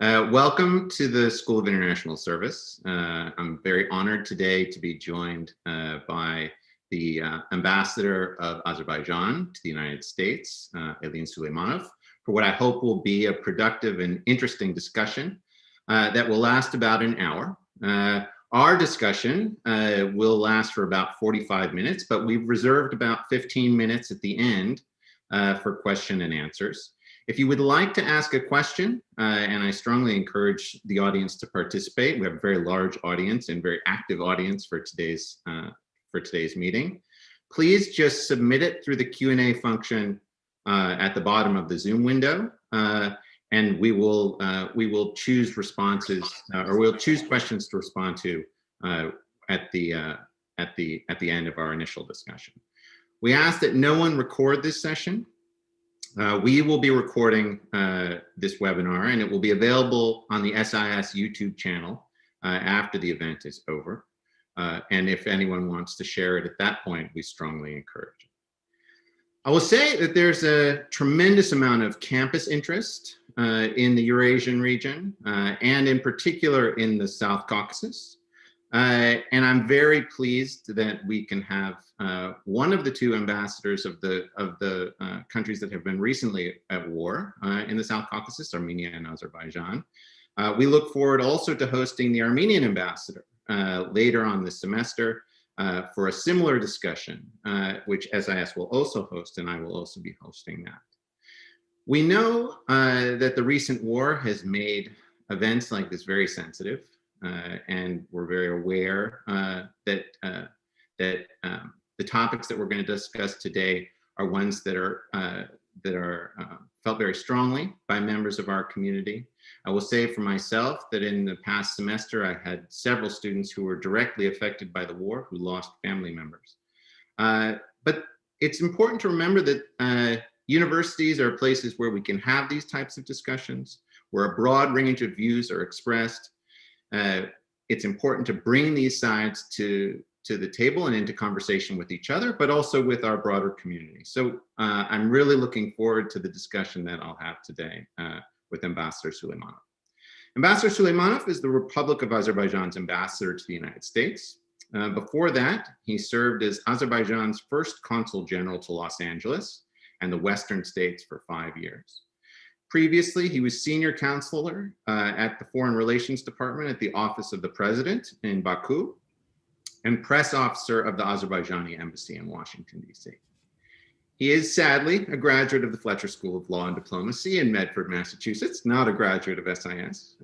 Welcome to the School of International Service. I'm very honored today to be joined by the Ambassador of Azerbaijan to the United States, Elin Suleymanov, for what I hope will be a productive and interesting discussion that will last about an hour. Our discussion will last for about 45 minutes, but we've reserved about 15 minutes at the end for question and answers. If you would like to ask a question, and I strongly encourage the audience to participate, we have a very large audience and very active audience for today's meeting. Please just submit it through the Q&A function at the bottom of the Zoom window, and we will choose responses, or we'll choose questions to respond to at the end of our initial discussion. We ask that no one record this session. We will be recording this webinar, and it will be available on the SIS YouTube channel after the event is over. And if anyone wants to share it at that point, we strongly encourage it. I will say that there's a tremendous amount of campus interest in the Eurasian region, and in particular in the South Caucasus. And I'm very pleased that we can have one of the two ambassadors of the countries that have been recently at war in the South Caucasus, Armenia and Azerbaijan. We look forward also to hosting the Armenian ambassador later on this semester for a similar discussion, which SIS will also host, and I will also be hosting that. We know that the recent war has made events like this very sensitive. And we're very aware that the topics that we're going to discuss today are ones that are felt very strongly by members of our community. I will say for myself that in the past semester, I had several students who were directly affected by the war, who lost family members. But it's important to remember that universities are places where we can have these types of discussions, where a broad range of views are expressed. It's important to bring these sides to the table and into conversation with each other, but also with our broader community. So I'm really looking forward to the discussion that I'll have today with Ambassador Suleymanov. Ambassador Suleymanov is the Republic of Azerbaijan's ambassador to the United States. Before that, he served as Azerbaijan's first consul general to Los Angeles and the Western states for 5 years. Previously, he was senior counselor at the Foreign Relations Department at the Office of the President in Baku and press officer of the Azerbaijani Embassy in Washington, D.C. He is sadly a graduate of the Fletcher School of Law and Diplomacy in Medford, Massachusetts, not a graduate of SIS,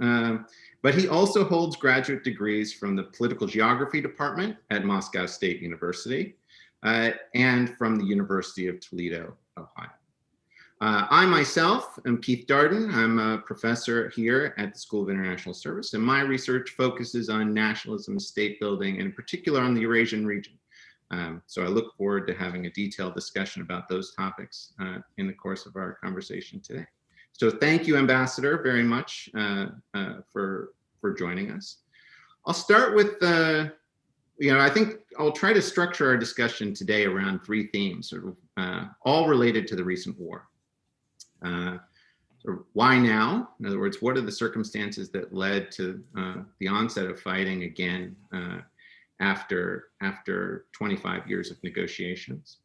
but he also holds graduate degrees from the Political Geography Department at Moscow State University and from the University of Toledo, Ohio. I myself am Keith Darden. I'm a professor here at the School of International Service, and my research focuses on nationalism, state building, and in particular on the Eurasian region. So I look forward to having a detailed discussion about those topics in the course of our conversation today. So thank you, Ambassador, very much for joining us. I'll start with, I think I'll try to structure our discussion today around 3 themes, all related to the recent war. Why now? In other words, what are the circumstances that led to the onset of fighting again after 25 years of negotiations?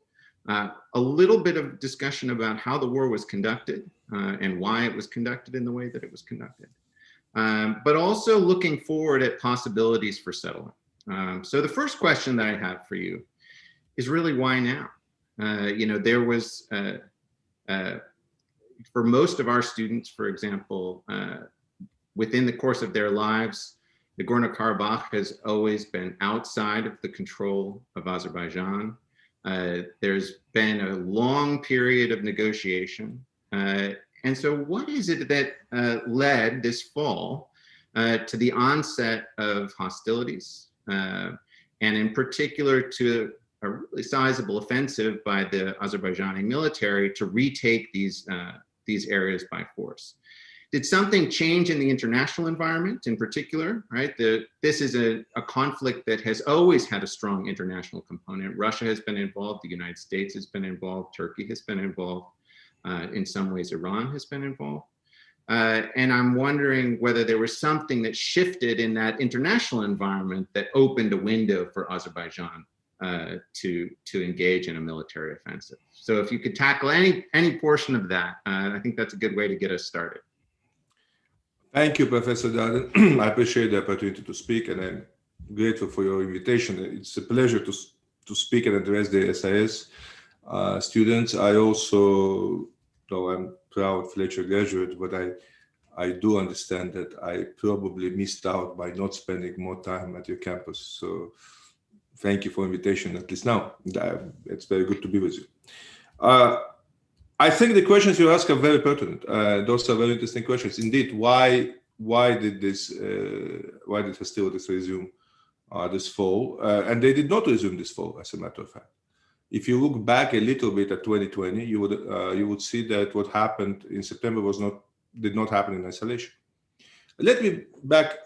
A little bit of discussion about how the war was conducted and why it was conducted in the way that it was conducted. But also looking forward at possibilities for settlement. So the first question that I have for you is really why now? There was for most of our students, for example, within the course of their lives, Nagorno-Karabakh has always been outside of the control of Azerbaijan. There's been a long period of negotiation. And so what is it that led this fall to the onset of hostilities, and in particular to a really sizable offensive by the Azerbaijani military to retake these areas by force? Did something change in the international environment in particular, right? This is a conflict that has always had a strong international component. Russia has been involved, the United States has been involved, Turkey has been involved, in some ways Iran has been involved. And I'm wondering whether there was something that shifted in that international environment that opened a window for Azerbaijan to engage in a military offensive. So if you could tackle any portion of that, I think that's a good way to get us started. Thank you, Professor Darden. I appreciate the opportunity to speak, and I'm grateful for your invitation. It's a pleasure to speak and address the SIS students. I also, though I'm proud Fletcher graduate, but I do understand that I probably missed out by not spending more time at your campus. So thank you for invitation, at least now. It's very good to be with you. I think the questions you ask are very pertinent. Those are very interesting questions. Indeed, why did hostilities resume this fall? And they did not resume this fall, as a matter of fact. If you look back a little bit at 2020, you would see that what happened in September did not happen in isolation. Let me back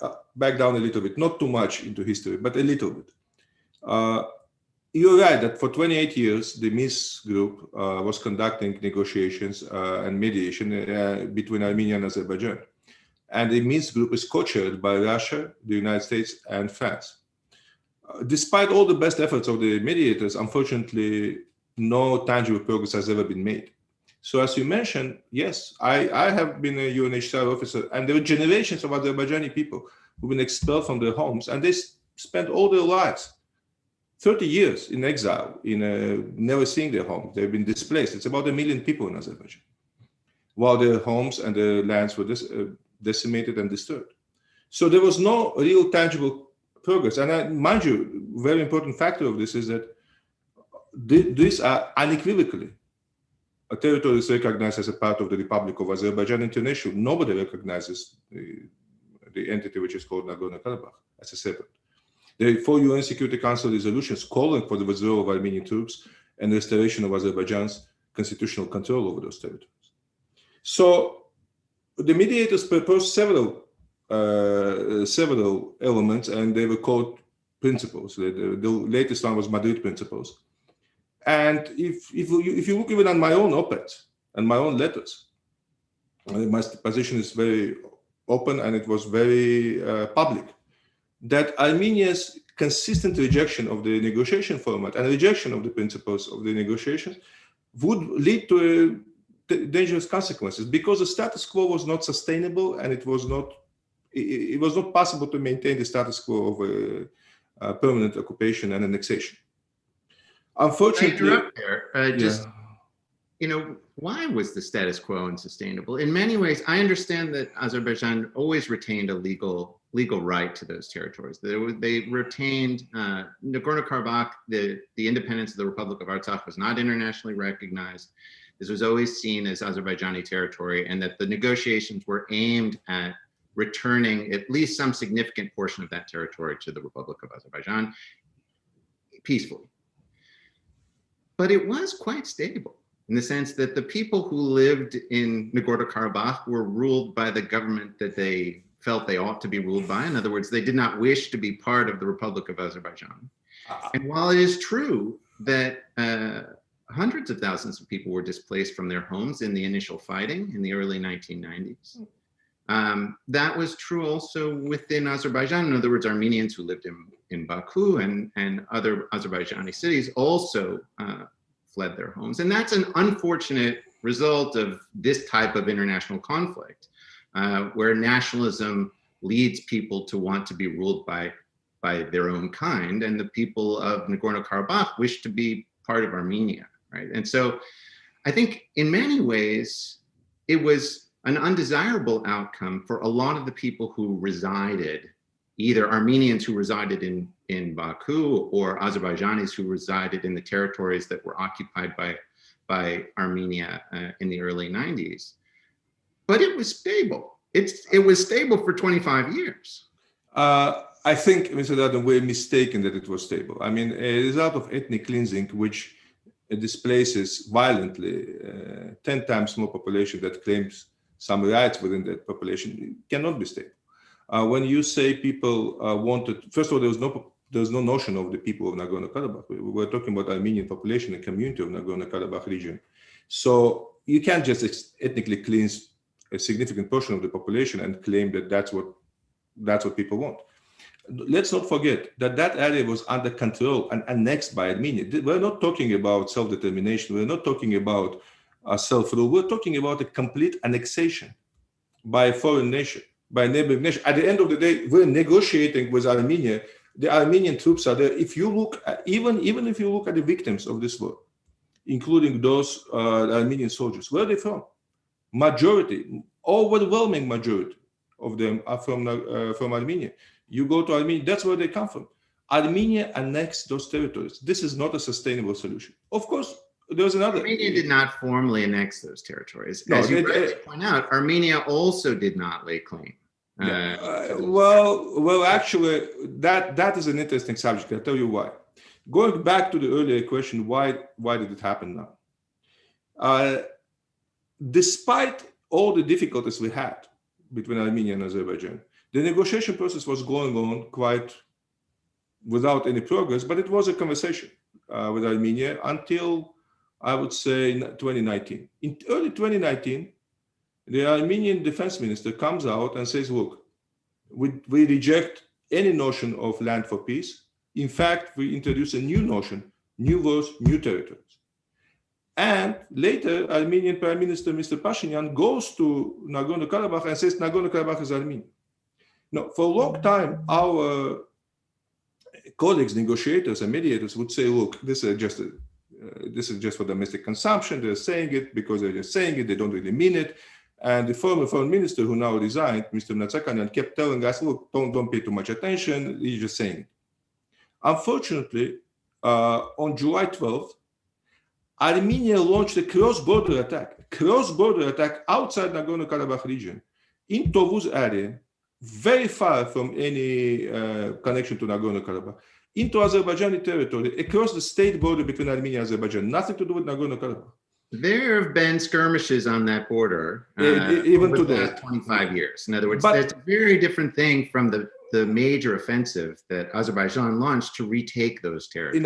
down a little bit, not too much into history, but a little bit. You're right that for 28 years, the Minsk group was conducting negotiations and mediation between Armenia and Azerbaijan. And the Minsk group is co-chaired by Russia, the United States, and France. Despite all the best efforts of the mediators, unfortunately, no tangible progress has ever been made. So as you mentioned, yes, I have been a UNHCR officer, and there are generations of Azerbaijani people who've been expelled from their homes, and they spent all their lives, 30 years in exile, never seeing their homes. They've been displaced. It's about 1 million people in Azerbaijan, while their homes and their lands were decimated and disturbed. So there was no real tangible progress. And mind you, a very important factor of this is that these are unequivocally a territory is recognized as a part of the Republic of Azerbaijan internationally. Nobody recognizes the entity which is called Nagorno-Karabakh as a separate. There are 4 UN Security Council resolutions calling for the withdrawal of Armenian troops and restoration of Azerbaijan's constitutional control over those territories. So the mediators proposed several elements, and they were called principles. The latest one was Madrid principles. And if you look even at my own op-eds and my own letters, my position is very open and it was very public, that Armenia's consistent rejection of the negotiation format and rejection of the principles of the negotiations would lead to dangerous consequences, because the status quo was not sustainable, and it was not possible to maintain the status quo of a permanent occupation and annexation. Unfortunately, why was the status quo unsustainable? In many ways, I understand that Azerbaijan always retained a legal right to those territories. They retained Nagorno-Karabakh, the independence of the Republic of Artsakh was not internationally recognized. This was always seen as Azerbaijani territory, and that the negotiations were aimed at returning at least some significant portion of that territory to the Republic of Azerbaijan peacefully. But it was quite stable, in the sense that the people who lived in Nagorno-Karabakh were ruled by the government that they felt they ought to be ruled by. In other words, they did not wish to be part of the Republic of Azerbaijan. And while it is true that hundreds of thousands of people were displaced from their homes in the initial fighting in the early 1990s, that was true also within Azerbaijan. In other words, Armenians who lived in Baku and other Azerbaijani cities also fled their homes. And that's an unfortunate result of this type of international conflict, where nationalism leads people to want to be ruled by their own kind, and the people of Nagorno-Karabakh wish to be part of Armenia, right? And so I think in many ways, it was an undesirable outcome for a lot of the people who resided, either Armenians who resided in Baku or Azerbaijanis who resided in the territories that were occupied by Armenia in the early 90s. But it was stable. It was stable for 25 years. I think, Mr. Darden, we're mistaken that it was stable. I mean, a result of ethnic cleansing, which displaces violently 10 times more population that claims some rights within that population, cannot be stable. When you say people wanted, first of all, there was no notion of the people of Nagorno-Karabakh. We were talking about Armenian population and community of Nagorno-Karabakh region. So you can't just ethnically cleanse a significant portion of the population and claim that that's what people want. Let's not forget that that area was under control and annexed by Armenia. We're not talking about self-determination. We're not talking about self-rule. We're talking about a complete annexation by a foreign nation, by a neighboring nation. At the end of the day, we're negotiating with Armenia. The Armenian troops are there. If you look at, even if you look at the victims of this war, including those Armenian soldiers, where are they from? Majority, overwhelming majority of them are from Armenia. You go to Armenia, that's where they come from. Armenia annexed those territories. This is not a sustainable solution. Of course, there's another. Armenia did not formally annex those territories. As you rightly point out, Armenia also did not lay claim. Well, actually, that is an interesting subject. I'll tell you why. Going back to the earlier question, why did it happen now? Despite all the difficulties we had between Armenia and Azerbaijan, the negotiation process was going on quite without any progress, but it was a conversation with Armenia until, I would say, 2019. In early 2019, the Armenian defense minister comes out and says, look, we reject any notion of land for peace. In fact, we introduce a new notion, new words, new territories. And later, Armenian Prime Minister Mr. Pashinyan goes to Nagorno-Karabakh and says Nagorno-Karabakh is Armenian. Now, for a long time, our colleagues, negotiators and mediators would say, look, this is just for domestic consumption. They're saying it because they're just saying it. They don't really mean it. And the former foreign minister who now resigned, Mr. Natsakanyan, kept telling us, look, don't pay too much attention. He's just saying it. Unfortunately, on July 12th, Armenia launched a cross-border attack outside Nagorno-Karabakh region in Tovuz area, very far from any connection to Nagorno-Karabakh, into Azerbaijani territory, across the state border between Armenia and Azerbaijan, nothing to do with Nagorno-Karabakh. There have been skirmishes on that border even over today. the last 25 years. In other words, that's a very different thing from the major offensive that Azerbaijan launched to retake those territories.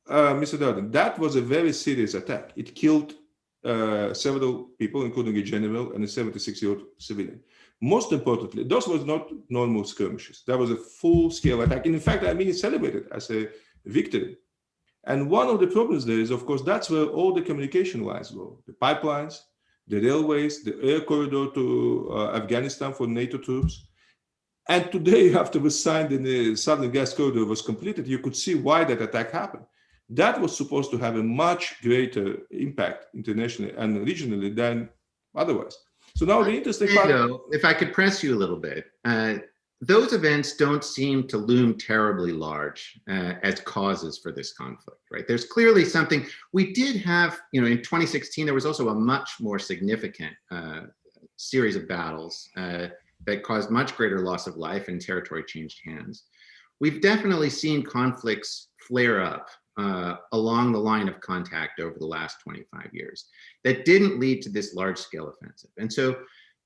Mr. Darden, that was a very serious attack. It killed several people, including a general and a 76-year-old civilian. Most importantly, those was not normal skirmishes. That was a full-scale attack. And in fact, Armenia celebrated as a victory. And one of the problems there is, of course, that's where all the communication lines go. The pipelines, the railways, the air corridor to Afghanistan for NATO troops. And today, after it was signed and the Southern Gas Corridor was completed, you could see why that attack happened. That was supposed to have a much greater impact internationally and regionally than otherwise. So now the interesting part... If I could press you a little bit, those events don't seem to loom terribly large as causes for this conflict, right? There's clearly something. We did have, in 2016, there was also a much more significant series of battles that caused much greater loss of life and territory changed hands. We've definitely seen conflicts flare up along the line of contact over the last 25 years that didn't lead to this large-scale offensive. And so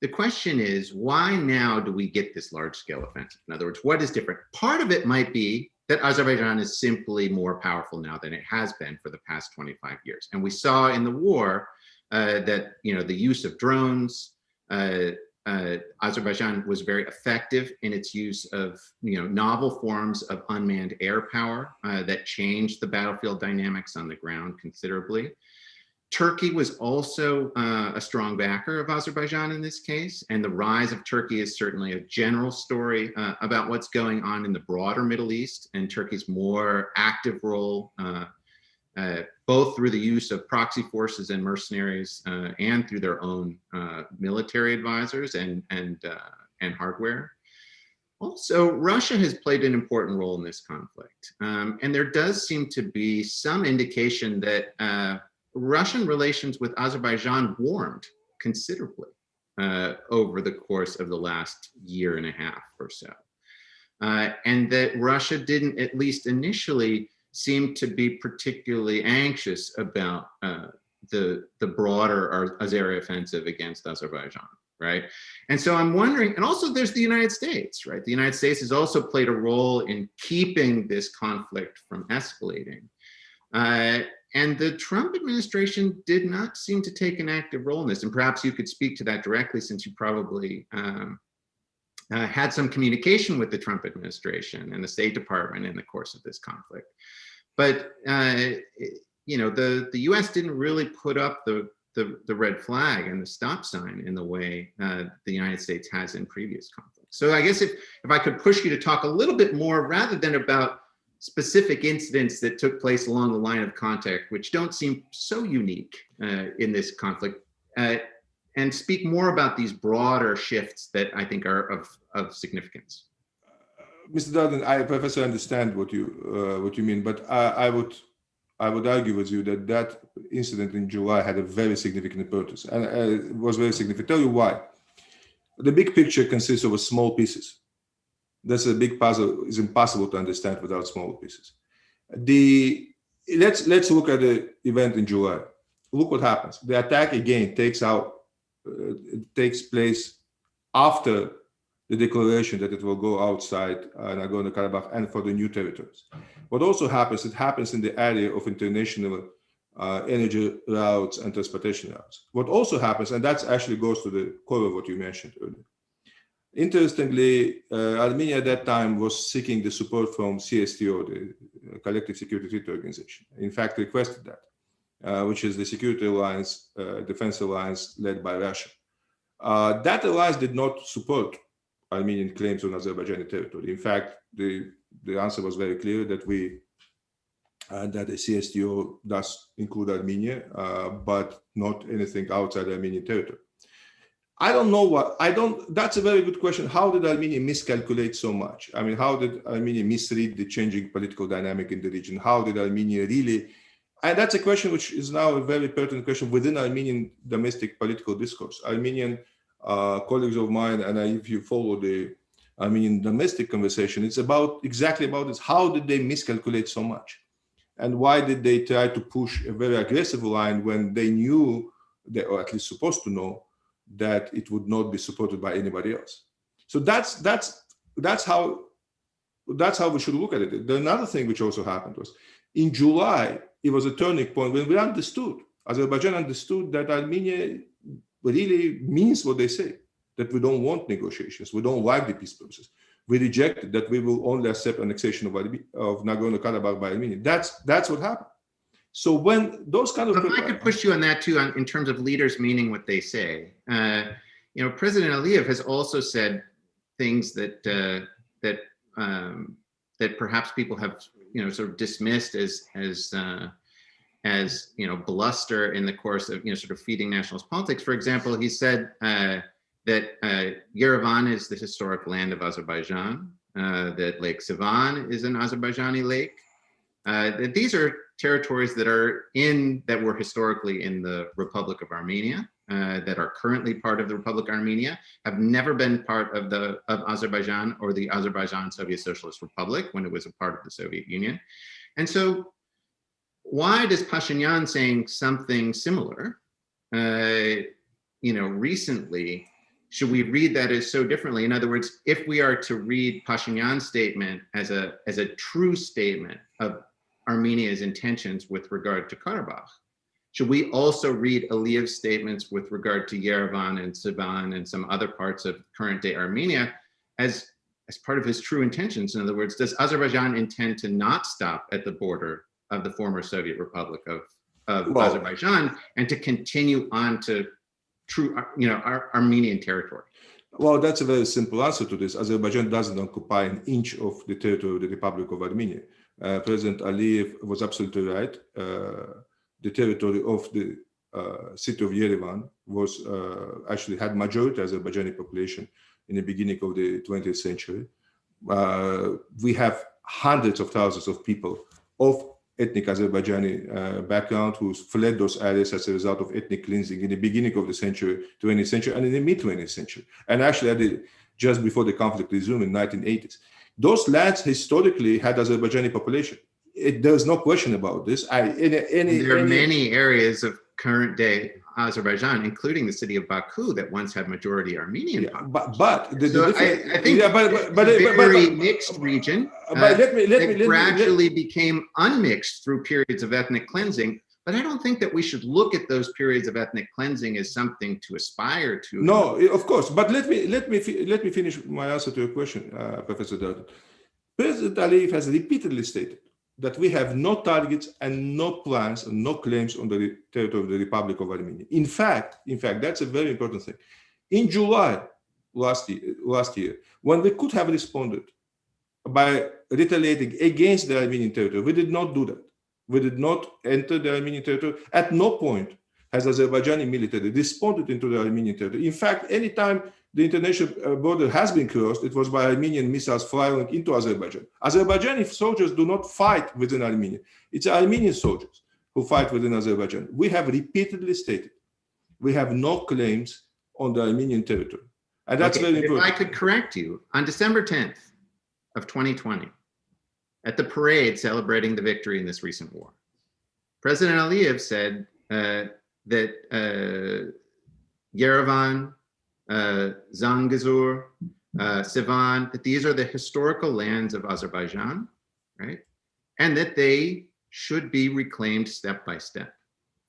the question is, why now do we get this large-scale offensive? In other words, what is different? Part of it might be that Azerbaijan is simply more powerful now than it has been for the past 25 years. And we saw in the war that the use of drones, Azerbaijan was very effective in its use of novel forms of unmanned air power that changed the battlefield dynamics on the ground considerably. Turkey was also a strong backer of Azerbaijan in this case, and the rise of Turkey is certainly a general story about what's going on in the broader Middle East and Turkey's more active role, both through the use of proxy forces and mercenaries and through their own military advisors and hardware. Also, Russia has played an important role in this conflict, and there does seem to be some indication that Russian relations with Azerbaijan warmed considerably over the course of the last year and a half or so. And that Russia didn't, at least initially, seem to be particularly anxious about the broader Azeri offensive against Azerbaijan, right? And so I'm wondering, and also there's the United States, right? The United States has also played a role in keeping this conflict from escalating. And the Trump administration did not seem to take an active role in this. And perhaps you could speak to that directly, since you probably had some communication with the Trump administration and the State Department in the course of this conflict. But you know, the U.S. didn't really put up the red flag and the stop sign in the way the United States has in previous conflicts. So I guess if I could push you to talk a little bit more, rather than about specific incidents that took place along the line of contact, which don't seem so unique in this conflict, and speak more about these broader shifts that I think are of significance. Mr. Darden, I perfectly understand what you mean, but I would argue with you that that incident in July had a very significant importance, and it was very significant. Tell you why. The big picture consists of small pieces. That's a big puzzle. It's impossible to understand without small pieces. Let's look at the event in July. Look what happens. The attack again takes place after the declaration that it will go outside Nagorno-Karabakh and for the new territories. What also happens, it happens in the area of international energy routes and transportation routes. What also happens, and that actually goes to the core of what you mentioned earlier. Interestingly, Armenia at that time was seeking the support from CSTO, the Collective Security Treaty Organization. In fact, requested that, which is the security alliance, defense alliance led by Russia. That alliance did not support Armenian claims on Azerbaijani territory. In fact, the answer was very clear that that the CSTO does include Armenia, but not anything outside Armenian territory. I don't know that's a very good question. How did Armenia miscalculate so much? I mean, how did Armenia misread the changing political dynamic in the region? How did Armenia really, and that's a question which is now a very pertinent question within Armenian domestic political discourse. Armenian colleagues of mine, and if you follow the Armenian domestic conversation, it's exactly about this. How did they miscalculate so much? And why did they try to push a very aggressive line when they knew, or at least supposed to know, that it would not be supported by anybody else? So that's how we should look at it. Another thing which also happened was in July, it was a turning point when we understood, Azerbaijan understood that Armenia really means what they say, that we don't want negotiations, we don't like the peace process. We rejected that we will only accept annexation of Nagorno-Karabakh by Armenia. That's what happened. So when those kind of... If I could push you on that too, in terms of leaders meaning what they say. You know, President Aliyev has also said things that that perhaps people have, you know, sort of dismissed as you know, bluster in the course of, you know, sort of feeding nationalist politics. For example, he said that Yerevan is the historic land of Azerbaijan, that Lake Sevan is an Azerbaijani lake, that these are territories that were historically in the Republic of Armenia, that are currently part of the Republic of Armenia, have never been part of Azerbaijan or the Azerbaijan Soviet Socialist Republic when it was a part of the Soviet Union. And so why does Pashinyan saying something similar, you know, recently, should we read that as so differently? In other words, if we are to read Pashinyan's statement as a true statement of Armenia's intentions with regard to Karabakh, should we also read Aliyev's statements with regard to Yerevan and Sevan and some other parts of current day Armenia as part of his true intentions? In other words, does Azerbaijan intend to not stop at the border of the former Soviet Republic of Azerbaijan and to continue on to true, you know, Armenian territory? Well, that's a very simple answer to this. Azerbaijan doesn't occupy an inch of the territory of the Republic of Armenia. President Aliyev was absolutely right. The territory of the city of Yerevan was actually had majority Azerbaijani population in the beginning of the 20th century. We have hundreds of thousands of people of ethnic Azerbaijani background who fled those areas as a result of ethnic cleansing in the beginning of the 20th century, and in the mid-20th century, and actually just before the conflict resumed in the 1980s. Those lands historically had Azerbaijani population. There's no question about this. There are many areas of current day Azerbaijan, including the city of Baku, that once had majority Armenian. Yeah, but I think it's a very mixed region. But let me gradually became unmixed through periods of ethnic cleansing, But I don't think that we should look at those periods of ethnic cleansing as something to aspire to. No, of course. But let me finish my answer to your question, Professor Darden. President Aliyev has repeatedly stated that we have no targets and no plans and no claims on the territory of the Republic of Armenia. In fact, that's a very important thing. In July last year, when we could have responded by retaliating against the Armenian territory, we did not do that. We did not enter the Armenian territory. At no point has Azerbaijani military responded into the Armenian territory. In fact, anytime the international border has been crossed, it was by Armenian missiles firing into Azerbaijan. Azerbaijani soldiers do not fight within Armenia. It's Armenian soldiers who fight within Azerbaijan. We have repeatedly stated we have no claims on the Armenian territory. And that's very important. If I could correct you, on December 10th of 2020, at the parade celebrating the victory in this recent war, President Aliyev said that Yerevan, Zangezur, Sivan, that these are the historical lands of Azerbaijan, right? And that they should be reclaimed step by step.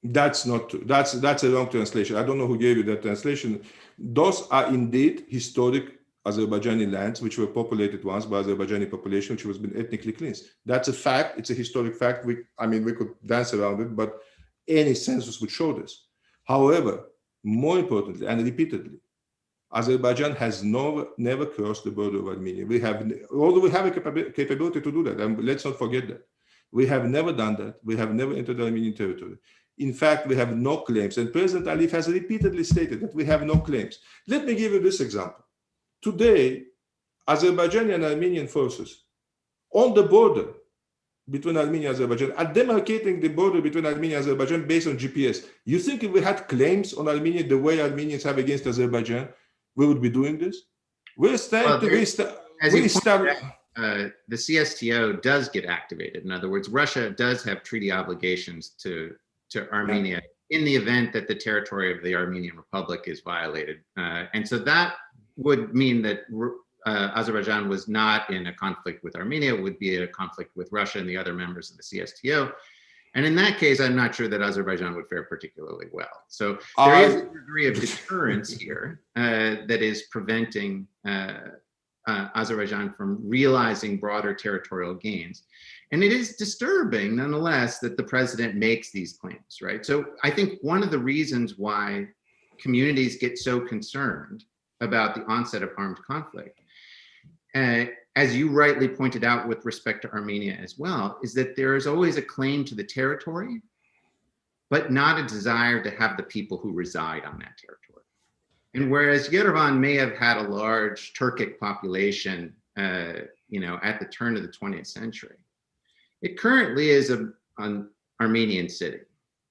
That's not true. That's a wrong translation. I don't know who gave you that translation. Those are indeed historic Azerbaijani lands, which were populated once by Azerbaijani population, which has been ethnically cleansed. That's a fact. It's a historic fact. We could dance around it, but any census would show this. However, more importantly and repeatedly, Azerbaijan has never crossed the border of Armenia. Although we have a capability to do that, and let's not forget that. We have never done that. We have never entered the Armenian territory. In fact, we have no claims. And President Aliyev has repeatedly stated that we have no claims. Let me give you this example. Today, Azerbaijani and Armenian forces on the border between Armenia and Azerbaijan are demarcating the border between Armenia and Azerbaijan based on GPS. You think if we had claims on Armenia the way Armenians have against Azerbaijan, we would be doing this? We're starting to restart. The CSTO does get activated. In other words, Russia does have treaty obligations to Armenia in the event that the territory of the Armenian Republic is violated. And so that would mean that Azerbaijan was not in a conflict with Armenia, it would be a conflict with Russia and the other members of the CSTO. And in that case, I'm not sure that Azerbaijan would fare particularly well. So there is a degree of deterrence here that is preventing Azerbaijan from realizing broader territorial gains. And it is disturbing, nonetheless, that the president makes these claims, right? So I think one of the reasons why communities get so concerned about the onset of armed conflict, as you rightly pointed out with respect to Armenia as well, is that there is always a claim to the territory, but not a desire to have the people who reside on that territory. And whereas Yerevan may have had a large Turkic population, at the turn of the 20th century, it currently is an Armenian city.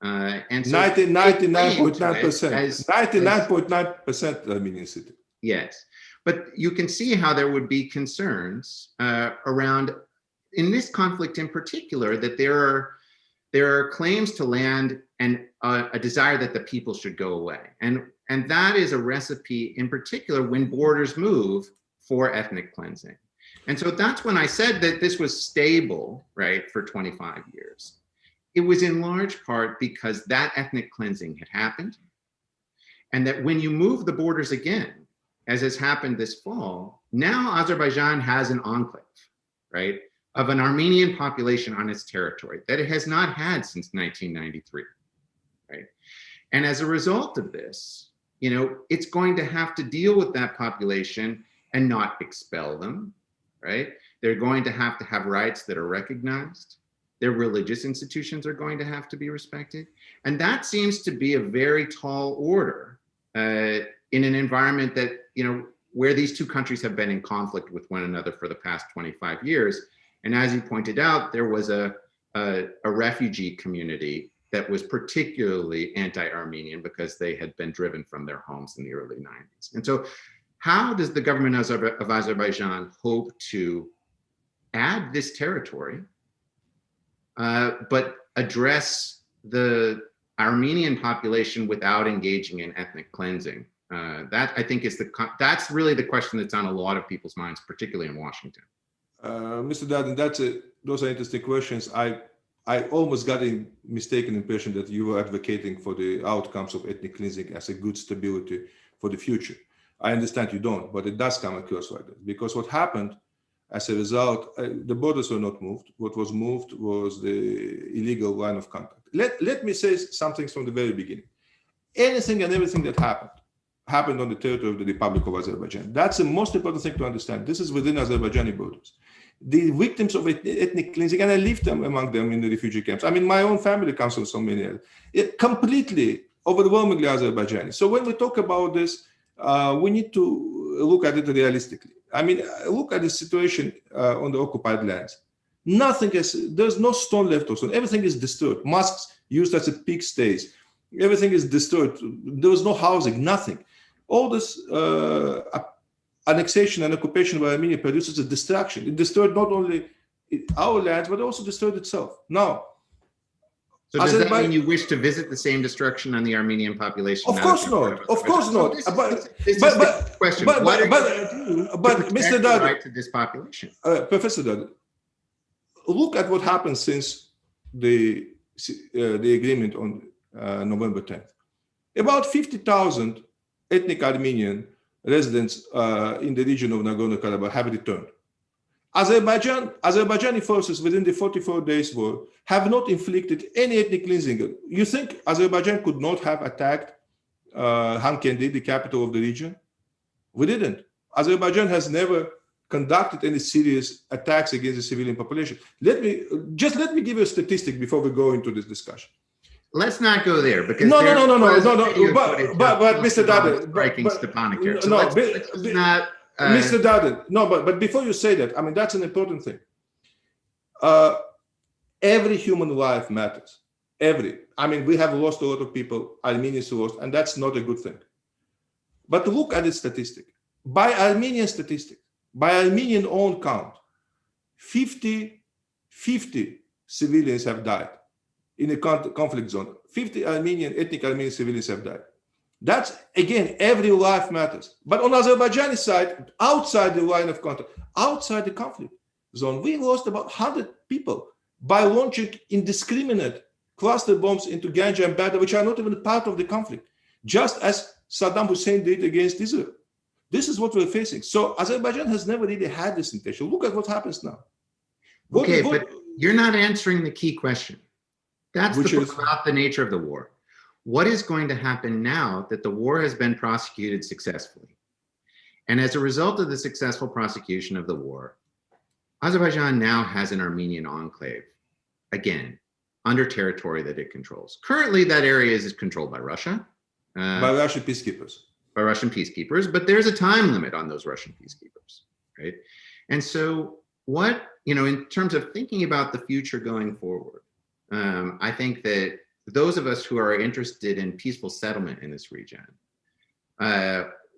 And so 99.9% Armenian city. Yes, but you can see how there would be concerns around, in this conflict in particular, that there are claims to land and a desire that the people should go away. And that is a recipe in particular when borders move for ethnic cleansing. And so that's when I said that this was stable, right, for 25 years. It was in large part because that ethnic cleansing had happened, and that when you move the borders again, as has happened this fall, now Azerbaijan has an enclave, right, of an Armenian population on its territory that it has not had since 1993, right? And as a result of this, it's going to have to deal with that population and not expel them, right? They're going to have rights that are recognized. Their religious institutions are going to have to be respected. And that seems to be a very tall order in an environment that, where these two countries have been in conflict with one another for the past 25 years. And as you pointed out, there was a refugee community that was particularly anti-Armenian because they had been driven from their homes in the early 90s. And so how does the government of Azerbaijan hope to add this territory, but address the Armenian population without engaging in ethnic cleansing? That I think that's really the question that's on a lot of people's minds, particularly in Washington. Mr. Darden, those are interesting questions. I almost got a mistaken impression that you were advocating for the outcomes of ethnic cleansing as a good stability for the future. I understand you don't, but it does come across like that, because what happened as a result, the borders were not moved. What was moved was the illegal line of contact. Let me say something from the very beginning. Anything and everything that happened on the territory of the Republic of Azerbaijan. That's the most important thing to understand. This is within Azerbaijani borders. The victims of ethnic cleansing, and I lived among them in the refugee camps. I mean, my own family comes from Armenia. Completely, overwhelmingly Azerbaijani. So when we talk about this, we need to look at it realistically. I mean, look at the situation on the occupied lands. There's no stone left or stone. Everything is destroyed. Mosques used as a pig stays. Everything is destroyed. There was no housing, nothing. All this annexation and occupation by Armenia produces a destruction. It destroyed not only our lands, but also destroyed itself. Now, so does that mean you wish to visit the same destruction on the Armenian population? Of course not. Of course not. This is the question. What are you going to do to protect Mr. Darden, the right to this population? Professor Darden, look at what happened since the agreement on November 10th. About 50,000 ethnic Armenian residents in the region of Nagorno-Karabakh have returned. Azerbaijani forces within the 44 days war have not inflicted any ethnic cleansing. You think Azerbaijan could not have attacked Hankendi, the capital of the region? We didn't. Azerbaijan has never conducted any serious attacks against the civilian population. Let me give you a statistic before we go into this discussion. Let's not go there, because no. But Mr. Darden, Mr. Darden, no, but before you say that, I mean, that's an important thing. Every human life matters. I mean, we have lost a lot of people, Armenians lost, and that's not a good thing. But look at the statistic. By Armenian statistic, by Armenian own count, 50 civilians have died in a conflict zone. 50 ethnic Armenian civilians have died. That's, again, every life matters. But on Azerbaijani side, outside the line of contact, outside the conflict zone, we lost about 100 people by launching indiscriminate cluster bombs into Ganja and Bada, which are not even part of the conflict, just as Saddam Hussein did against Israel. This is what we're facing. So Azerbaijan has never really had this intention. Look at what happens now. But you're not answering the key question. That's about the nature of the war. What is going to happen now that the war has been prosecuted successfully? And as a result of the successful prosecution of the war, Azerbaijan now has an Armenian enclave, again, under territory that it controls. Currently, that area is controlled by Russia. By Russian peacekeepers. By Russian peacekeepers, but there's a time limit on those Russian peacekeepers, right? And so in terms of thinking about the future going forward, I think that those of us who are interested in peaceful settlement in this region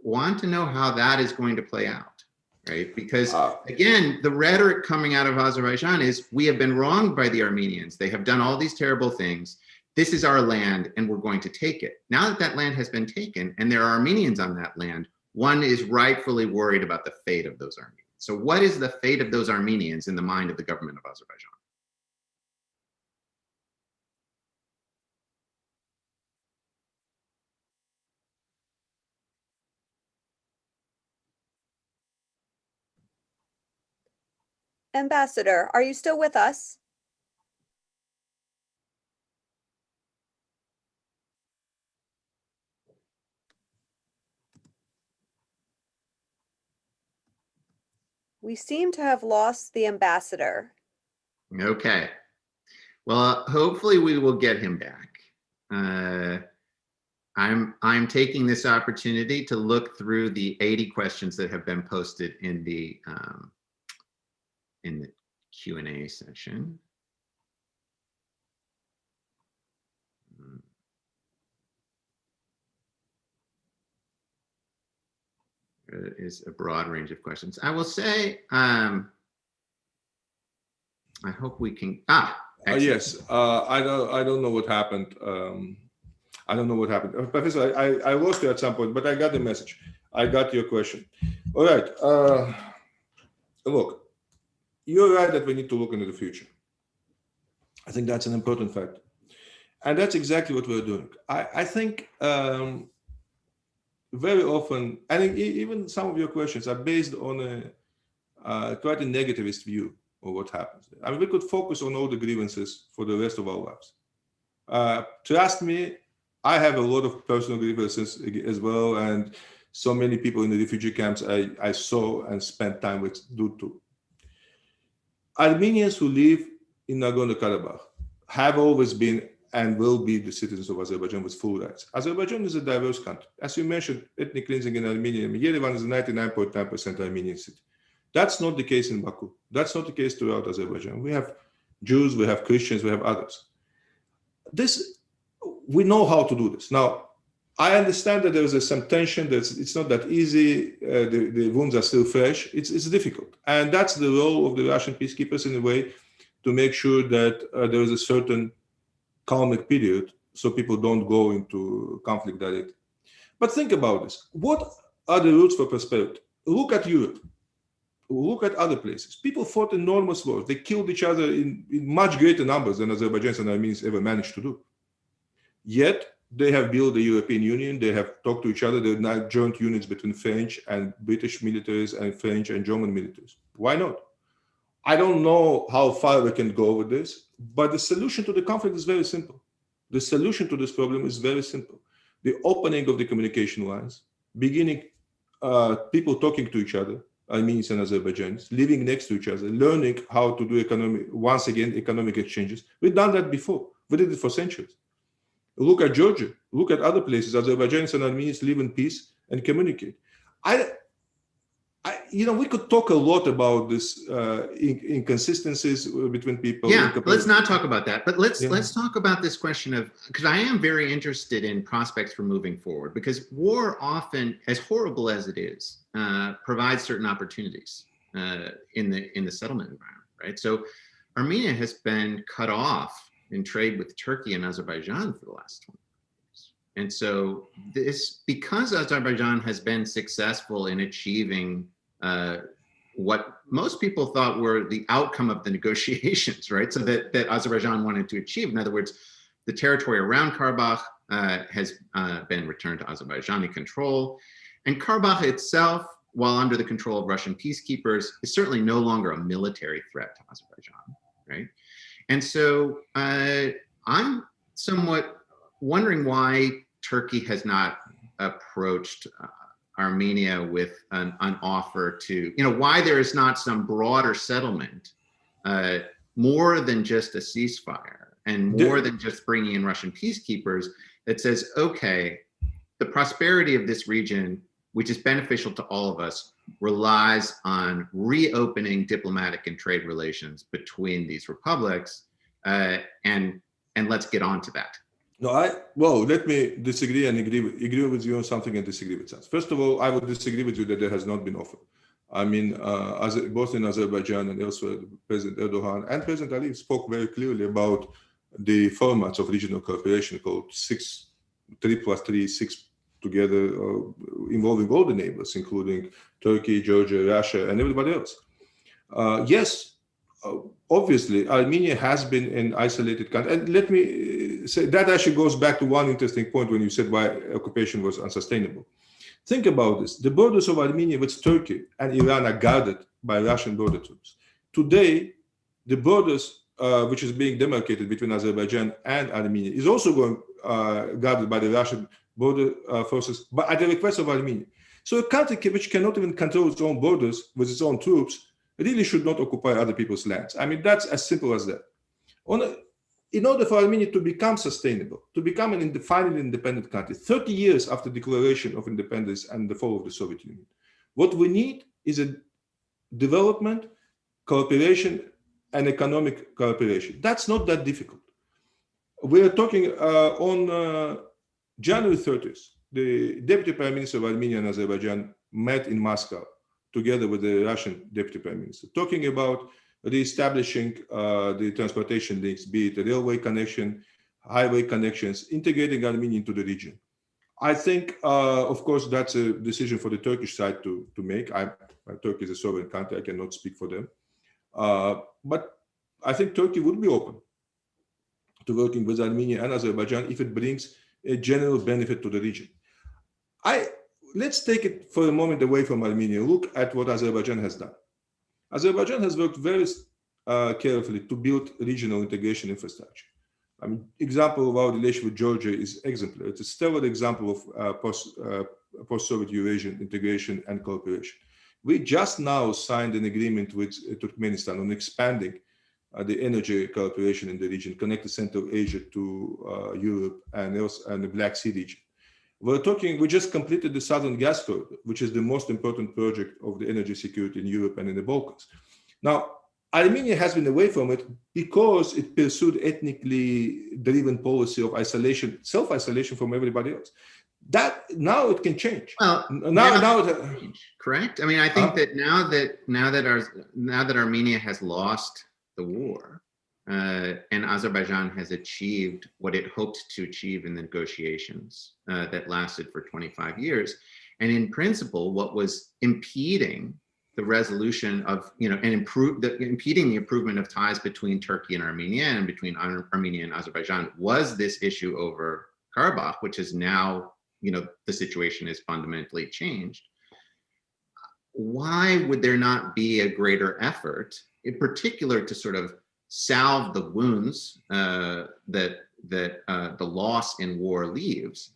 want to know how that is going to play out, right? Because again, the rhetoric coming out of Azerbaijan is, we have been wronged by the Armenians. They have done all these terrible things. This is our land and we're going to take it. Now that that land has been taken and there are Armenians on that land, one is rightfully worried about the fate of those Armenians. So what is the fate of those Armenians in the mind of the government of Azerbaijan? Ambassador, are you still with us? We seem to have lost the ambassador. Okay. Well, hopefully we will get him back. I'm taking this opportunity to look through the 80 questions that have been posted in the Q&A session. There is a broad range of questions. I will say, I hope we can, yes, I don't know what happened. I don't know what happened. Professor, I lost you at some point, but I got the message. I got your question. All right, look, you're right that we need to look into the future. I think that's an important fact. And that's exactly what we're doing. I think very often, I think even some of your questions are based on a quite a negativist view of what happens. I mean, we could focus on all the grievances for the rest of our lives. Trust me, I have a lot of personal grievances as well, and so many people in the refugee camps I saw and spent time with do too. Armenians who live in Nagorno-Karabakh have always been and will be the citizens of Azerbaijan with full rights. Azerbaijan is a diverse country. As you mentioned, ethnic cleansing in Armenia, Yerevan is a 99.9% Armenian city. That's not the case in Baku. That's not the case throughout Azerbaijan. We have Jews, we have Christians, we have others. We know how to do this. Now, I understand that there is some tension, that it's not that easy, the wounds are still fresh, it's difficult. And that's the role of the Russian peacekeepers in a way, to make sure that there is a certain calming period so people don't go into conflict directly. But think about this. What are the roots for prosperity? Look at Europe. Look at other places. People fought enormous wars. They killed each other in much greater numbers than Azerbaijanis and Armenians ever managed to do. Yet, they have built the European Union. They have talked to each other. There are now joint units between French and British militaries and French and German militaries. Why not? I don't know how far we can go with this, but the solution to the conflict is very simple. The solution to this problem is very simple. The opening of the communication lines, beginning people talking to each other, Armenians and Azerbaijanis, living next to each other, learning how to do economic exchanges. We've done that before. We did it for centuries. Look at Georgia. Look at other places. Azerbaijanis and Armenians live in peace and communicate. We could talk a lot about this inconsistencies between people. Yeah, let's not talk about that. But let's talk about this question of, because I am very interested in prospects for moving forward, because war often, as horrible as it is, provides certain opportunities in the settlement environment, right? So Armenia has been cut off in trade with Turkey and Azerbaijan for the last 20 years. And so because Azerbaijan has been successful in achieving what most people thought were the outcome of the negotiations, right? So that Azerbaijan wanted to achieve. In other words, the territory around Karabakh has been returned to Azerbaijani control. And Karabakh itself, while under the control of Russian peacekeepers, is certainly no longer a military threat to Azerbaijan, right? And so I'm somewhat wondering why Turkey has not approached Armenia with an offer to, why there is not some broader settlement, more than just a ceasefire and more than just bringing in Russian peacekeepers, that says, okay, the prosperity of this region, which is beneficial to all of us, relies on reopening diplomatic and trade relations between these republics, and let's get on to that. No, let me disagree and agree with you on something and disagree with that. First of all, I would disagree with you that there has not been offer. I mean, both in Azerbaijan and elsewhere, President Erdogan and President Aliyev spoke very clearly about the formats of regional cooperation called 3+3, together, involving all the neighbors, including Turkey, Georgia, Russia, and everybody else. Yes, obviously, Armenia has been an isolated country. And let me say, that actually goes back to one interesting point when you said why occupation was unsustainable. Think about this. The borders of Armenia with Turkey and Iran are guarded by Russian border troops. Today, the borders, which is being demarcated between Azerbaijan and Armenia, is also guarded by the Russian border forces, but at the request of Armenia. So a country which cannot even control its own borders with its own troops really should not occupy other people's lands. I mean, that's as simple as that. In order for Armenia to become sustainable, to become an finally independent country, 30 years after declaration of independence and the fall of the Soviet Union, what we need is a development, cooperation, and economic cooperation. That's not that difficult. We are talking on January 30th, the Deputy Prime Minister of Armenia and Azerbaijan met in Moscow together with the Russian Deputy Prime Minister, talking about reestablishing the transportation links, be it a railway connection, highway connections, integrating Armenia into the region. I think, of course, that's a decision for the Turkish side to make. Turkey is a sovereign country, I cannot speak for them. But I think Turkey would be open to working with Armenia and Azerbaijan if it brings a general benefit to the region. Let's take it for a moment away from Armenia. Look at what Azerbaijan has done. Azerbaijan has worked very carefully to build regional integration infrastructure. I mean, example of our relation with Georgia is exemplary. It's a stellar example of post-Soviet Eurasian integration and cooperation. We just now signed an agreement with Turkmenistan on expanding the energy cooperation in the region, connecting Central Asia to Europe and the Black Sea region. We just completed the Southern Gas Corridor, which is the most important project of the energy security in Europe and in the Balkans. Now, Armenia has been away from it because it pursued ethnically driven policy of isolation, self-isolation from everybody else. That now it can change. Well, now it change, correct? I mean, I think that now that Armenia has lost the war, and Azerbaijan has achieved what it hoped to achieve in the negotiations that lasted for 25 years, and in principle, what was impeding the resolution of, and impeding the improvement of ties between Turkey and Armenia and between Armenia and Azerbaijan was this issue over Karabakh, which is now, the situation is fundamentally changed. Why would there not be a greater effort, in particular, to sort of salve the wounds that the loss in war leaves,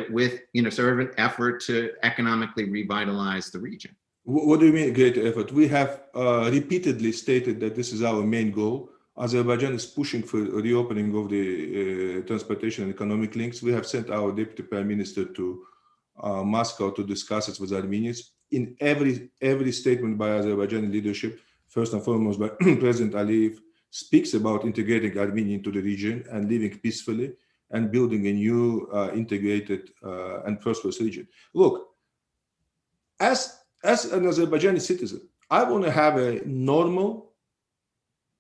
with sort of an effort to economically revitalize the region? What do you mean greater effort? We have repeatedly stated that this is our main goal. Azerbaijan is pushing for a reopening of the transportation and economic links. We have sent our deputy prime minister to Moscow to discuss it with Armenians. In every statement by Azerbaijani leadership, first and foremost by President Aliyev, speaks about integrating Armenia into the region and living peacefully and building a new integrated and prosperous region. Look, as an Azerbaijani citizen, I want to have a normal,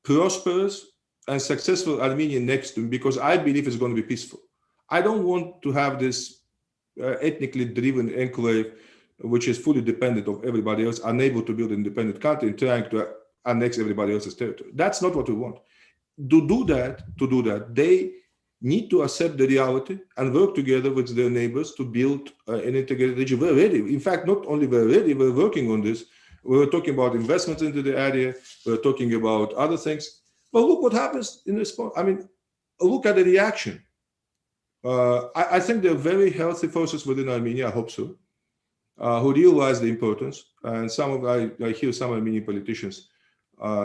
prosperous, and successful Armenian next to me because I believe it's going to be peaceful. I don't want to have this ethnically driven enclave which is fully dependent of everybody else, unable to build an independent country and trying to annex everybody else's territory. That's not what we want. To do that, they need to accept the reality and work together with their neighbors to build an integrated region. We're ready. In fact, not only we're ready, we're working on this. We're talking about investments into the area. We're talking about other things. But look what happens in response. I mean, look at the reaction. I think there are very healthy forces within Armenia, I hope so, who realize the importance. And I hear some Armenian politicians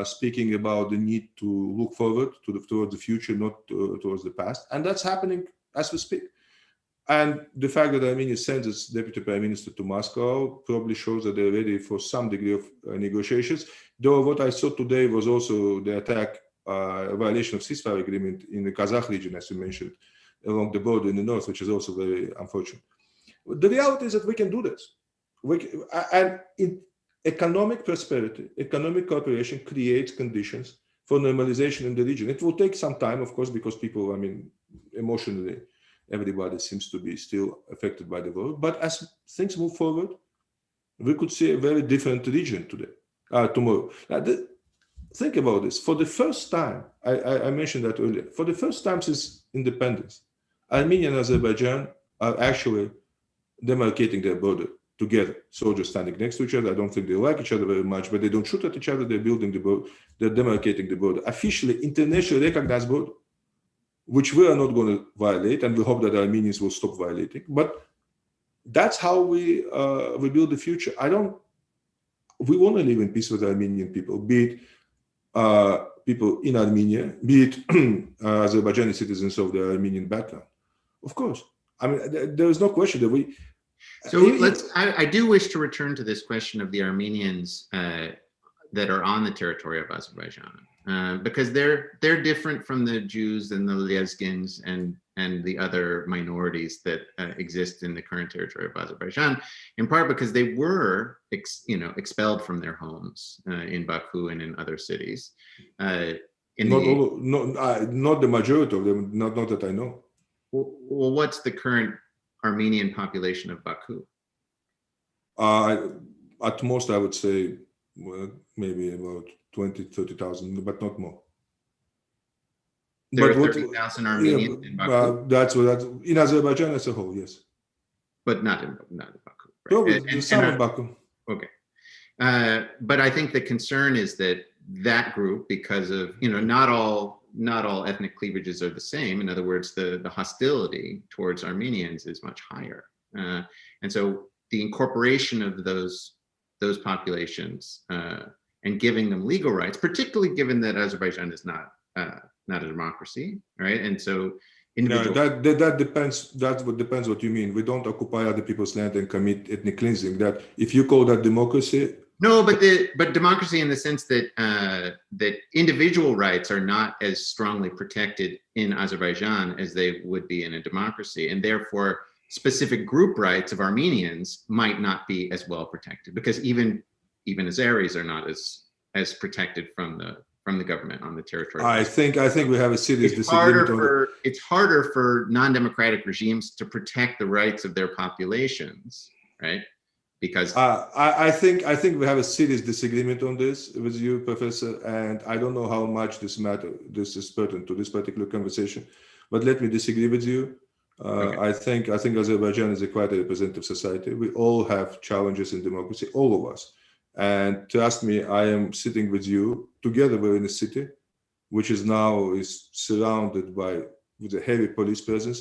speaking about the need to look forward towards the future, not towards the past. And that's happening as we speak. And the fact that Armenia sends its deputy prime minister to Moscow probably shows that they're ready for some degree of negotiations. Though what I saw today was also the attack, violation of ceasefire agreement in the Kazakh region, as you mentioned, along the border in the north, which is also very unfortunate. The reality is that we can do this. And in economic prosperity, economic cooperation creates conditions for normalization in the region. It will take some time, of course, because people, emotionally, everybody seems to be still affected by the war. But as things move forward, we could see a very different region tomorrow. Now, think about this. For the first time, I mentioned that earlier, for the first time since independence, Armenia and Azerbaijan are actually demarcating their border together. Soldiers standing next to each other. I don't think they like each other very much, but they don't shoot at each other. They're building the border. They're demarcating the border. Officially, internationally recognized border, which we are not going to violate, and we hope that Armenians will stop violating. But that's how we build the future. We want to live in peace with the Armenian people, be it people in Armenia, be it Azerbaijani citizens of the Armenian background. Of course. There is no question that we... So I do wish to return to this question of the Armenians that are on the territory of Azerbaijan, because they're different from the Jews and the Lezgins and the other minorities that exist in the current territory of Azerbaijan, in part because they were expelled from their homes in Baku and in other cities. Not the majority of them, not that I know. Well, what's the current Armenian population of Baku? At most, I would say maybe about 20,000, 30,000, but not more. There But are what? 30,000 Yeah, Armenians in Baku, that's in Azerbaijan as a whole. Yes. but not in Baku. No, Right? some in Baku. Okay. But I think the concern is that that group, because of, not all ethnic cleavages are the same. In other words, the hostility towards Armenians is much higher. And so the incorporation of those populations and giving them legal rights, particularly given that Azerbaijan is not a democracy, right? And so No, that depends. That's what depends what you mean. We don't occupy other people's land and commit ethnic cleansing. That if you call that democracy. No, but democracy in the sense that that individual rights are not as strongly protected in Azerbaijan as they would be in a democracy, and therefore specific group rights of Armenians might not be as well protected, because even Azeris are not as protected from the government on the territorial. I think we have a serious disagreement. It's harder for non-democratic regimes to protect the rights of their populations, right? Because I think we have a serious disagreement on this with you, Professor, and I don't know how much this is pertinent to this particular conversation, but let me disagree with you. Okay. I think Azerbaijan is a quite a representative society. We all have challenges in democracy, all of us. And trust me, I am sitting with you together. We're in a city which is surrounded with a heavy police presence,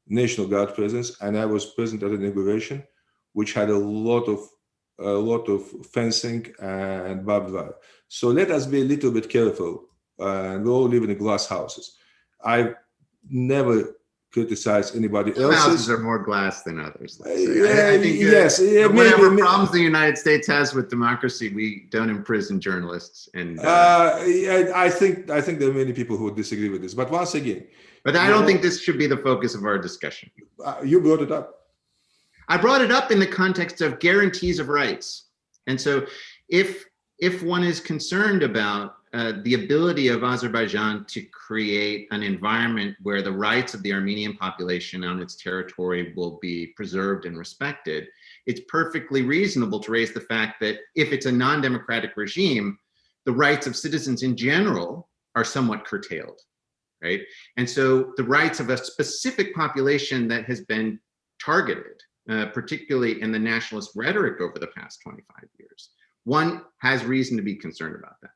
National Guard presence, and I was present at an inauguration which had a lot of fencing and barbed wire. So let us be a little bit careful. We all live in glass houses. I've never criticized anybody else's. Some houses are more glass than others. I think yes. Whatever problems the United States has with democracy, we don't imprison journalists. And I think there are many people who would disagree with this. But once again, but I don't think this should be the focus of our discussion. You brought it up. I brought it up in the context of guarantees of rights. And so if one is concerned about the ability of Azerbaijan to create an environment where the rights of the Armenian population on its territory will be preserved and respected, it's perfectly reasonable to raise the fact that if it's a non-democratic regime, the rights of citizens in general are somewhat curtailed, right? And so the rights of a specific population that has been targeted, particularly in the nationalist rhetoric over the past 25 years, one has reason to be concerned about that.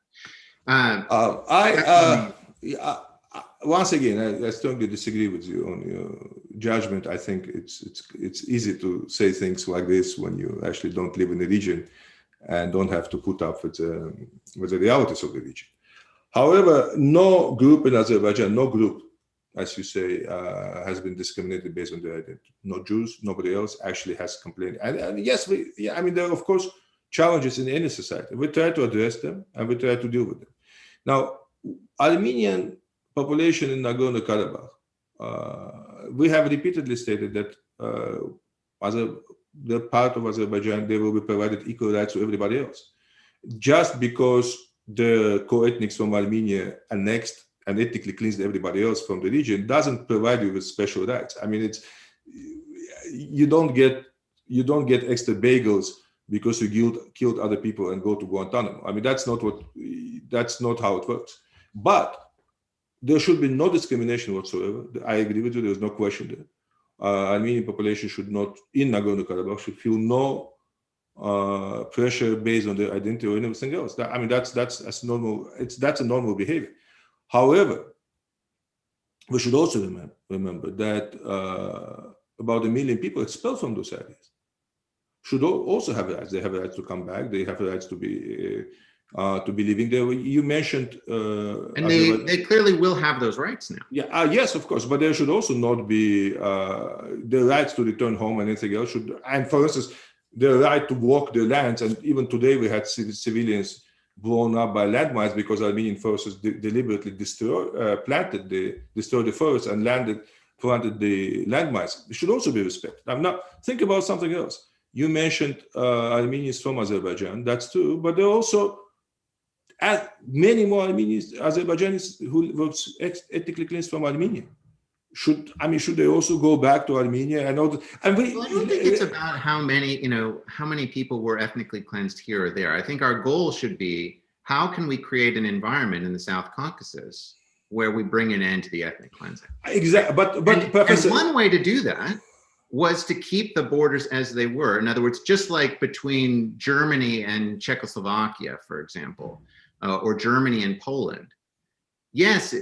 Once again, I strongly disagree with you on your judgment. I think it's easy to say things like this when you actually don't live in the region and don't have to put up with the realities of the region. However, no group in Azerbaijan, as you say, has been discriminated based on their identity. No Jews, nobody else actually has complained. And yes, there are of course challenges in any society. We try to address them and we try to deal with them. Now, Armenian population in Nagorno-Karabakh, we have repeatedly stated that as they're part of Azerbaijan, they will be provided equal rights to everybody else. Just because the co-ethnics from Armenia annexed and ethnically cleansed everybody else from the region doesn't provide you with special rights. I mean, you don't get extra bagels because you killed other people and go to Guantanamo. I mean, that's not how it works. But there should be no discrimination whatsoever. I agree with you. There's no question there. Armenian population should not, in Nagorno-Karabakh, should feel no pressure based on their identity or anything else. That's normal. That's a normal behavior. However, we should also remember that about 1 million people expelled from those areas should also have rights. They have rights to come back. They have rights to be living there. You mentioned, and they clearly will have those rights now. Yeah, yes, of course, but there should also not be the rights to return home and anything else should. And for instance, the right to walk their lands. And even today, we had civilians blown up by landmines because Armenian forces deliberately destroyed the forest and planted the landmines. It should also be respected. Now, think about something else. You mentioned Armenians from Azerbaijan. That's true, but there are also many more Azerbaijanis who were ethnically cleansed from Armenia. Should they also go back to Armenia? I don't think it's about how many people were ethnically cleansed here or there. I think our goal should be, how can we create an environment in the South Caucasus where we bring an end to the ethnic cleansing. Exactly, but Professor, and one way to do that was to keep the borders as they were. In other words, just like between Germany and Czechoslovakia, for example, or Germany and Poland. Yes,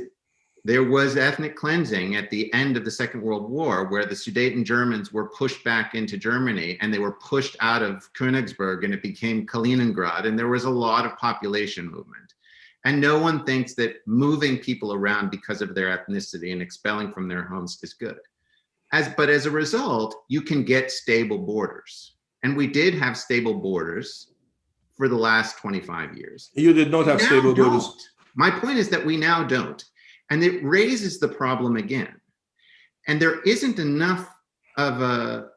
there was ethnic cleansing at the end of the Second World War, where the Sudeten Germans were pushed back into Germany and they were pushed out of Königsberg and it became Kaliningrad, and there was a lot of population movement. And no one thinks that moving people around because of their ethnicity and expelling from their homes is good. But as a result, you can get stable borders. And we did have stable borders for the last 25 years. You did not have stable borders. My point is that we now don't. And it raises the problem again. And there isn't enough of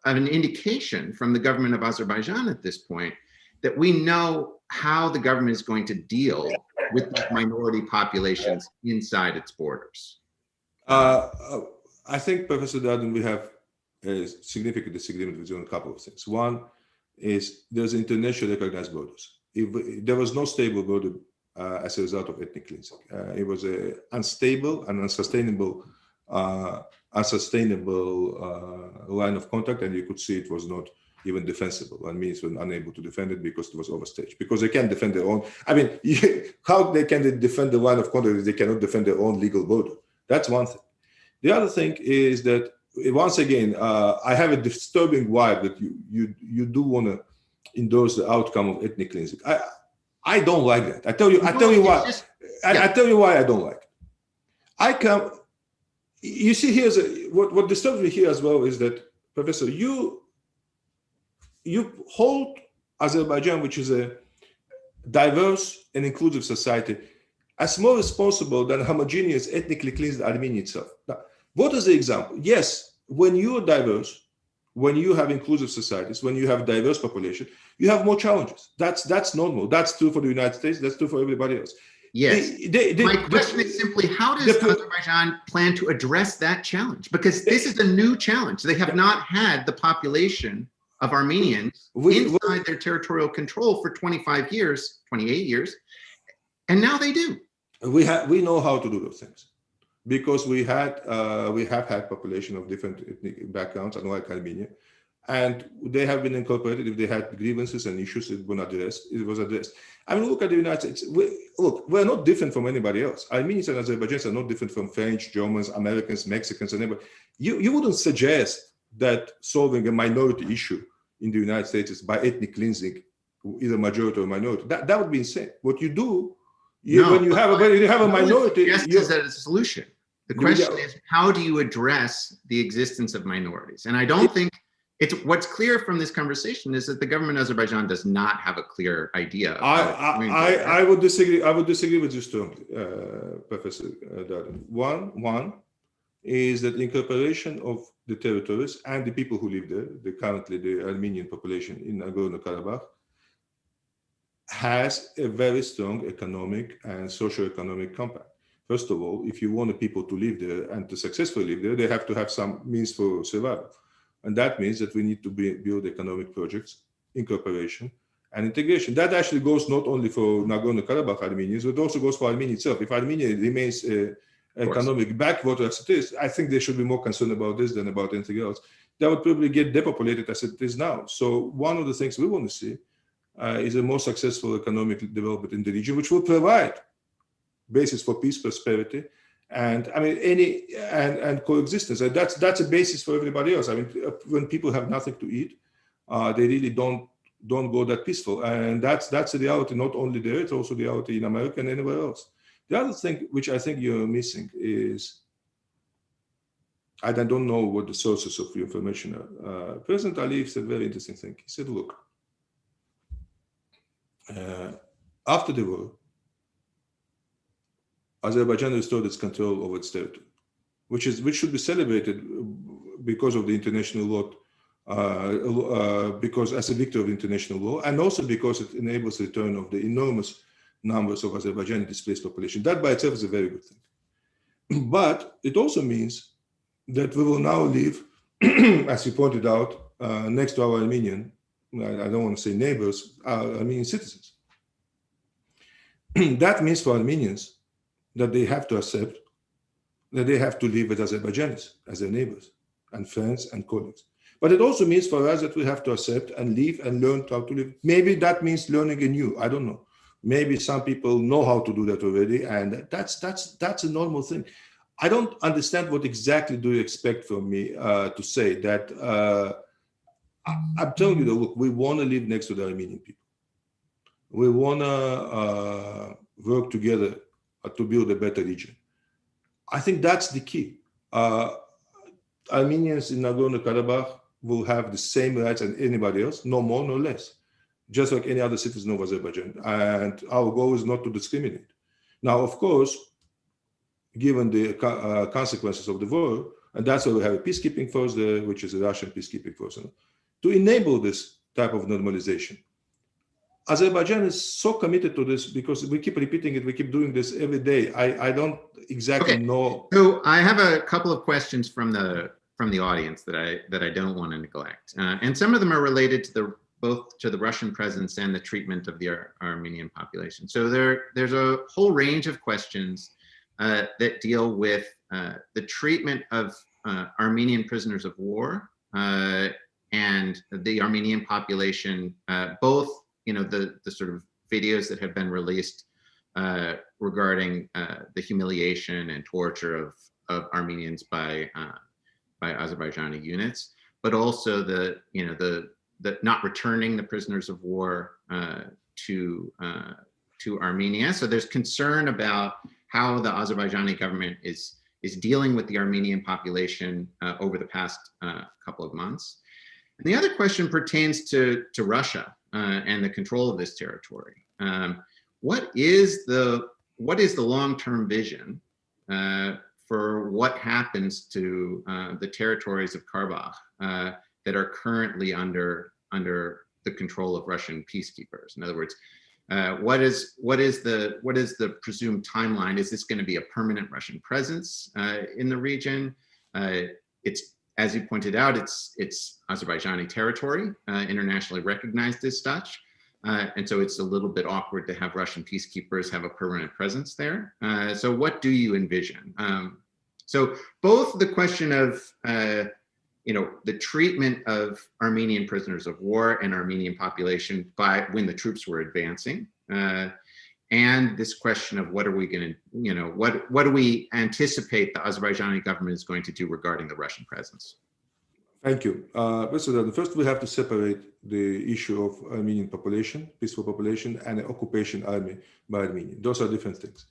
an indication from the government of Azerbaijan at this point that we know how the government is going to deal with the minority populations inside its borders. I think, Professor Darden, we have a significant disagreement with you on a couple of things. One is there's internationally recognized borders. If there was no stable border as a result of ethnic cleansing. It was an unstable and unsustainable line of contact, and you could see it was not even defensible. Armenians were unable to defend it because it was overstaged, because they can't defend their own. I mean, how can they defend the line of contact if they cannot defend their own legal border? That's one thing. The other thing is that, once again, I have a disturbing vibe that you do want to endorse the outcome of ethnic cleansing. I don't like that. I tell you why. I tell you why I don't like it. You see, here's what disturbs me here as well is that, Professor, you hold Azerbaijan, which is a diverse and inclusive society, as more responsible than homogeneous, ethnically cleansed Armenia itself. Now, what is the example? Yes, when you are diverse, when you have inclusive societies, when you have diverse population, you have more challenges. That's normal. That's true for the United States. That's true for everybody else. Yes. My question is simply, how does Azerbaijan plan to address that challenge? Because this is a new challenge. They have not had the population of Armenians inside their territorial control for 25 years, 28 years, and now they do. We know how to do those things, because we have had population of different ethnic backgrounds, unlike Armenia, and they have been incorporated. If they had grievances and issues, it was addressed. I mean, look at the United States. We're not different from anybody else. Armenians and Azerbaijanis are not different from French, Germans, Americans, Mexicans, and anybody. You wouldn't suggest that solving a minority issue in the United States is by ethnic cleansing, either majority or minority. That would be insane. What you do, when you have a minority, yes, that is a solution. The question is, how do you address the existence of minorities? And I don't think what's clear from this conversation is that the government of Azerbaijan does not have a clear idea. I would disagree. I would disagree with you strongly, Professor Darden. One is that the incorporation of the territories and the people who live there, currently the Armenian population in Nagorno-Karabakh, has a very strong economic and socio-economic compact. First of all, if you want the people to live there and to successfully live there, they have to have some means for survival. And that means that we need to build economic projects, incorporation, and integration. That actually goes not only for Nagorno-Karabakh Armenians, but also goes for Armenia itself. If Armenia remains economic backwater as it is, I think they should be more concerned about this than about anything else. That would probably get depopulated as it is now. So one of the things we want to see is a more successful economic development in the region, which will provide basis for peace, prosperity, and and coexistence. And that's a basis for everybody else. I mean, when people have nothing to eat, they really don't go that peaceful. And that's the reality not only there, it's also the reality in America and anywhere else. The other thing which I think you're missing is, I don't know what the sources of your information are. President Aliyev said a very interesting thing. He said, look, after the war, Azerbaijan restored its control over its territory, which should be celebrated because of the international law, because as a victory of international law, and also because it enables the return of the enormous numbers of Azerbaijani displaced population. That by itself is a very good thing. But it also means that we will now live, as you pointed out, next to our Armenian, I don't want to say neighbors, our Armenian citizens. That means for Armenians that they have to accept that they have to live with Azerbaijanis as their neighbors and friends and colleagues. But it also means for us that we have to accept and live and learn how to live. Maybe that means learning anew. I don't know. Maybe some people know how to do that already, and that's a normal thing. I don't understand what exactly do you expect from me to say that. I'm telling you that, look, we want to live next to the Armenian people. We want to work together to build a better region. I think that's the key. Armenians in Nagorno-Karabakh will have the same rights as anybody else, no more, no less, just like any other citizen of Azerbaijan. And our goal is not to discriminate. Now, of course, given the consequences of the war, and that's why we have a peacekeeping force there, which is a Russian peacekeeping force, to enable this type of normalization. Azerbaijan is so committed to this because we keep repeating it, we keep doing this every day. I don't exactly know. So I have a couple of questions from the audience that I don't want to neglect, and some of them are related to both to the Russian presence and the treatment of the Armenian population. So there's a whole range of questions that deal with the treatment of Armenian prisoners of war and the Armenian population, both the sort of videos that have been released regarding the humiliation and torture of Armenians by Azerbaijani units, but also the not returning the prisoners of war to Armenia. So there's concern about how the Azerbaijani government is dealing with the Armenian population over the past couple of months. And the other question pertains to Russia and the control of this territory. What is the long-term vision for what happens to the territories of Karabakh that are currently under the control of Russian peacekeepers? In other words, what is the presumed timeline? Is this going to be a permanent Russian presence in the region? It's, as you pointed out, it's Azerbaijani territory, internationally recognized as such. And so it's a little bit awkward to have Russian peacekeepers have a permanent presence there. So what do you envision? So both the question of the treatment of Armenian prisoners of war and Armenian population when the troops were advancing, and this question of what are we going to, what do we anticipate the Azerbaijani government is going to do regarding the Russian presence? Thank you. First, we have to separate the issue of Armenian population, peaceful population, and the occupation army by Armenia. Those are different things.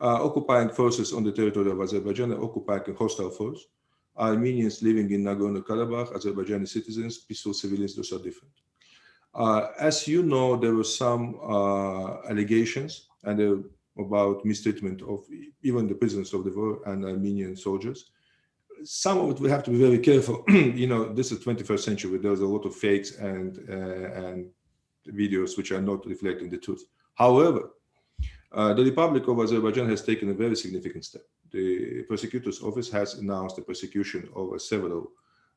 Occupying forces on the territory of Azerbaijan are occupying a hostile force. Armenians living in Nagorno-Karabakh, Azerbaijani citizens, peaceful civilians, those are different. As you know, there were some allegations about mistreatment of even the prisoners of the war and Armenian soldiers. Some of it we have to be very careful. This is 21st century. There's a lot of fakes and videos which are not reflecting the truth. However, the Republic of Azerbaijan has taken a very significant step. The prosecutor's office has announced the prosecution of several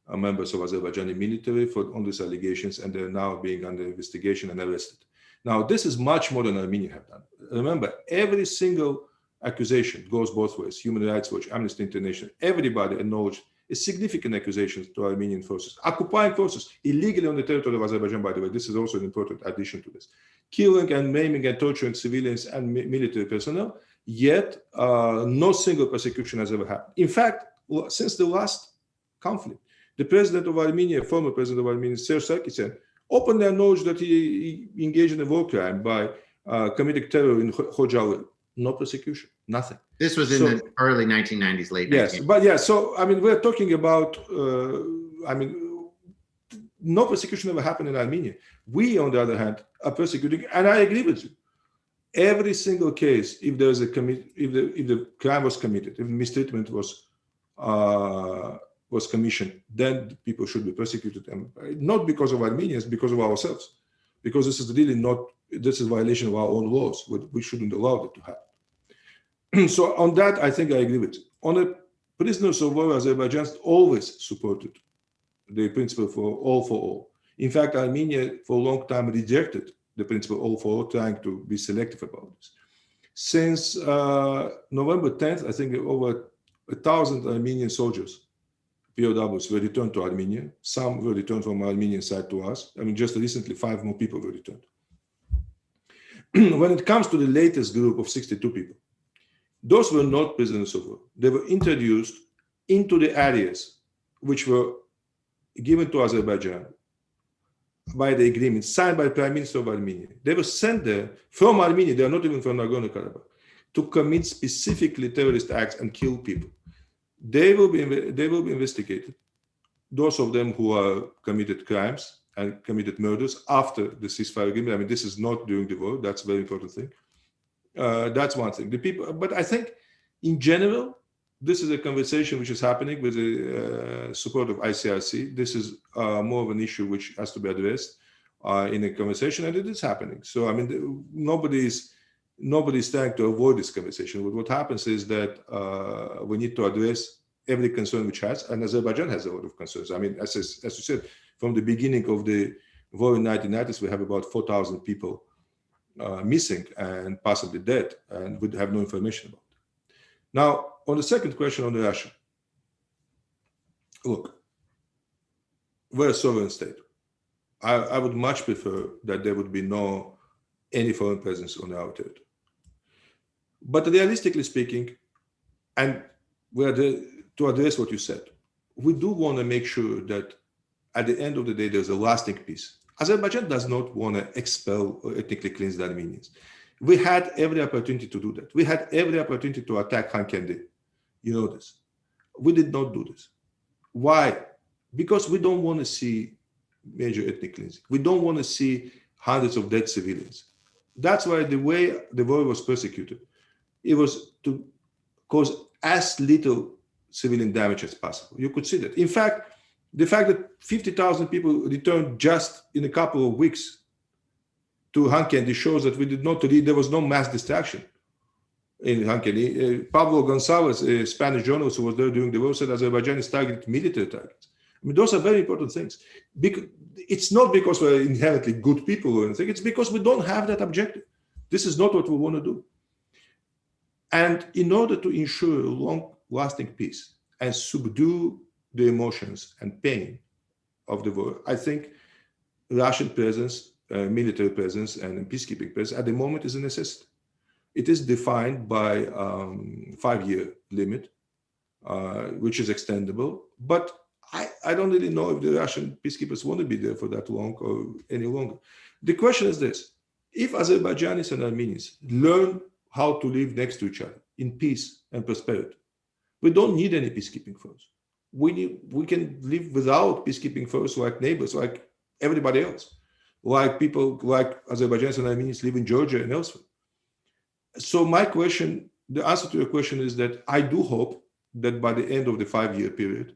members of Azerbaijani military on these allegations, and they're now being under investigation and arrested. Now, this is much more than Armenia have done. Remember, every single accusation goes both ways. Human Rights Watch, Amnesty International, everybody acknowledged a significant accusation to Armenian forces, occupying forces illegally on the territory of Azerbaijan, by the way. This is also an important addition to this. Killing and maiming and torturing civilians and military personnel, yet no single persecution has ever happened. In fact, since the last conflict, the president of Armenia, former president of Armenia, Serge Sarkisyan, openly acknowledged that he engaged in a war crime by committing terror in Khojaly. No persecution, nothing. This was in the early 1990s, late 1990s. Yes, but yeah, so we're talking about, no persecution ever happened in Armenia. We, on the other hand, are persecuting, and I agree with you. Every single case, if there's if the crime was committed, if mistreatment was commissioned, then people should be persecuted, and not because of Armenians, because of ourselves, because this is really not. This is violation of our own laws. We shouldn't allow that to happen. So on that, I think I agree with you. On the prisoners of war, Azerbaijan always supported the principle for all. In fact, Armenia for a long time rejected the principle all for all, trying to be selective about this. Since November 10th, I think over 1,000 Armenian soldiers, POWs, were returned to Armenia. Some were returned from Armenian side to us. I mean, just recently, 5 more people were returned. When it comes to the latest group of 62 people, those were not prisoners of war. They were introduced into the areas which were given to Azerbaijan by the agreement signed by the Prime Minister of Armenia. They were sent there from Armenia, they are not even from Nagorno-Karabakh, to commit specifically terrorist acts and kill people. They will be investigated, those of them who are committed crimes and committed murders after the ceasefire agreement. I mean, this is not during the war. That's a very important thing. That's one thing. The people, but I think in general, this is a conversation which is happening with the support of ICRC. This is more of an issue which has to be addressed in a conversation, and it is happening. So, I mean, nobody's trying to avoid this conversation. But what happens is that we need to address every concern which has, and Azerbaijan has a lot of concerns. I mean, as you said, from the beginning of the war in 1990s, we have about 4,000 people missing and possibly dead, and we have no information about it. Now, on the second question on Russia, look, we're a sovereign state. I would much prefer that there would be no any foreign presence on our territory. But realistically speaking, and to address what you said, we do want to make sure that at the end of the day, there's a lasting peace. Azerbaijan does not want to expel or ethnically cleanse the Armenians. We had every opportunity to do that. We had every opportunity to attack Hankendi. You know this. We did not do this. Why? Because we don't want to see major ethnic cleansing. We don't want to see hundreds of dead civilians. That's why the way the war was persecuted, it was to cause as little civilian damage as possible. You could see that. In fact, the fact that 50,000 people returned just in a couple of weeks to Hankendi shows that there was no mass distraction in Hankendi. Pablo Gonzalez, a Spanish journalist who was there during the war, said Azerbaijan is targeting military targets. I mean, those are very important things. It's not because we're inherently good people or anything, it's because we don't have that objective. This is not what we want to do. And in order to ensure long-lasting peace and subdue the emotions and pain of the war, I think Russian presence, military presence, and peacekeeping presence at the moment is a necessity. It is defined by a 5-year limit, which is extendable, but I don't really know if the Russian peacekeepers want to be there for that long or any longer. The question is this: if Azerbaijanis and Armenians learn how to live next to each other in peace and prosperity, we don't need any peacekeeping force. We can live without peacekeeping force like neighbors, like everybody else, like people like Azerbaijanis and Armenians live in Georgia and elsewhere. So my question, the answer to your question is that I do hope that by the end of the 5-year period,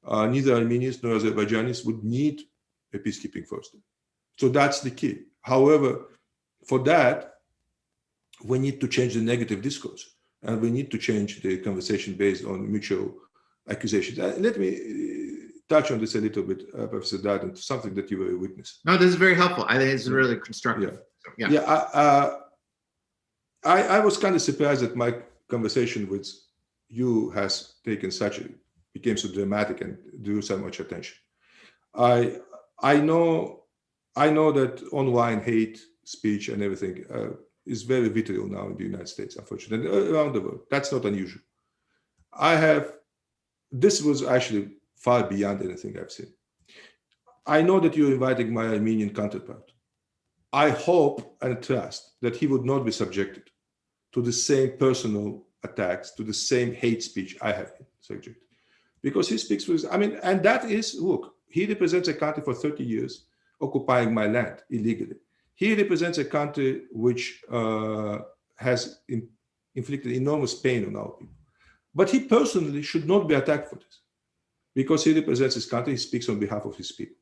neither Armenians nor Azerbaijanis would need a peacekeeping force. So that's the key. However, for that, we need to change the negative discourse, and we need to change the conversation based on mutual accusations. Let me touch on this a little bit, Professor Darden, something that you were a witness. No, this is very helpful. I think it's really constructive. I was kind of surprised that my conversation with you has became so dramatic and drew so much attention. I know that online hate speech and everything is very vitriol now in the United States, unfortunately, and around the world. That's not unusual. This was actually far beyond anything I've seen. I know that you're inviting my Armenian counterpart. I hope and trust that he would not be subjected to the same personal attacks, to the same hate speech I have been subjected. Because he speaks for his, and that is, look, he represents a country for 30 years occupying my land illegally. He represents a country which has inflicted enormous pain on our people. But he personally should not be attacked for this, because he represents his country, he speaks on behalf of his people.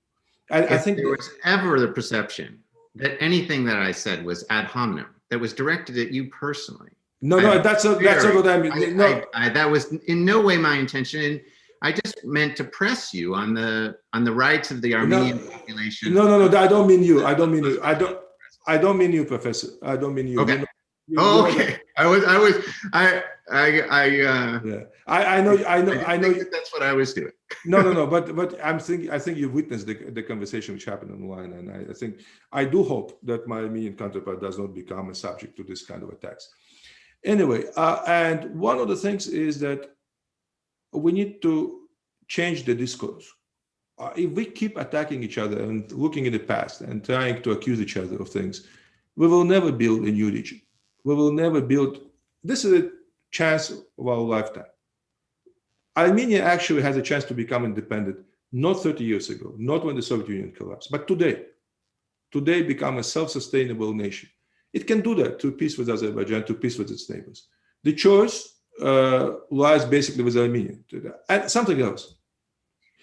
And I think there was ever the perception that anything that I said was ad hominem, that was directed at you personally. That's not what I mean. That was in no way my intention. And I just meant to press you on the rights of the Armenian population. No, I don't mean you. I don't mean you. I don't mean you, Professor. I don't mean you. Okay. Okay. Yeah, I know. think that that's what I was doing. No. But I think you witnessed the conversation which happened online, and I do hope that my Armenian counterpart does not become a subject to this kind of attacks. Anyway, and one of the things is that we need to change the discourse. If we keep attacking each other and looking in the past and trying to accuse each other of things, we will never build a new region. We will never build. This is a chance of our lifetime. Armenia actually has a chance to become independent, not 30 years ago, not when the Soviet Union collapsed, but today. Today become a self-sustainable nation. It can do that through peace with Azerbaijan, to peace with its neighbors. The choice lies basically with Armenia. And something else.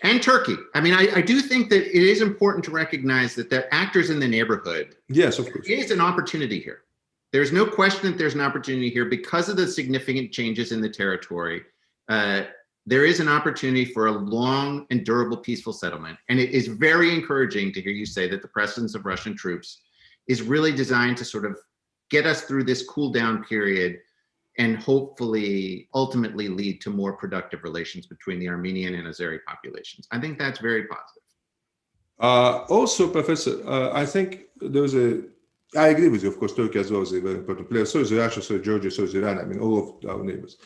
And Turkey. I mean, I do think that it is important to recognize that the actors in the neighborhood. Yes, of course. It is an opportunity here. There's no question that there's an opportunity here because of the significant changes in the territory. There is an opportunity for a long and durable peaceful settlement. And it is very encouraging to hear you say that the presence of Russian troops is really designed to sort of get us through this cool down period and hopefully ultimately lead to more productive relations between the Armenian and Azeri populations. I think that's very positive. Also, Professor, I think I agree with you, of course, Turkey as well is a very important player. So is Russia, so is Georgia, so is Iran, I mean, all of our neighbors.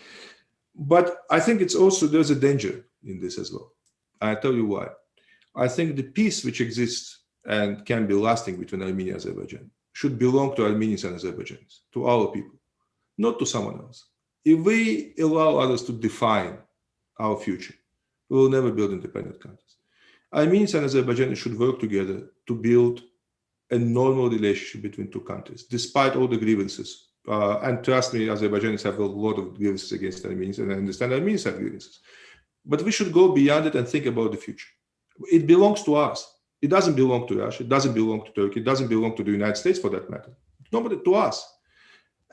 But I think there's a danger in this as well. I'll tell you why. I think the peace which exists and can be lasting between Armenia and Azerbaijan should belong to Armenians and Azerbaijanis, to our people, not to someone else. If we allow others to define our future, we will never build independent countries. Armenians and Azerbaijanis should work together to build a normal relationship between two countries, despite all the grievances. And trust me, Azerbaijanis have a lot of grievances against Armenians, and I understand Armenians have grievances. But we should go beyond it and think about the future. It belongs to us. It doesn't belong to Russia. It doesn't belong to Turkey. It doesn't belong to the United States, for that matter. Nobody, to us.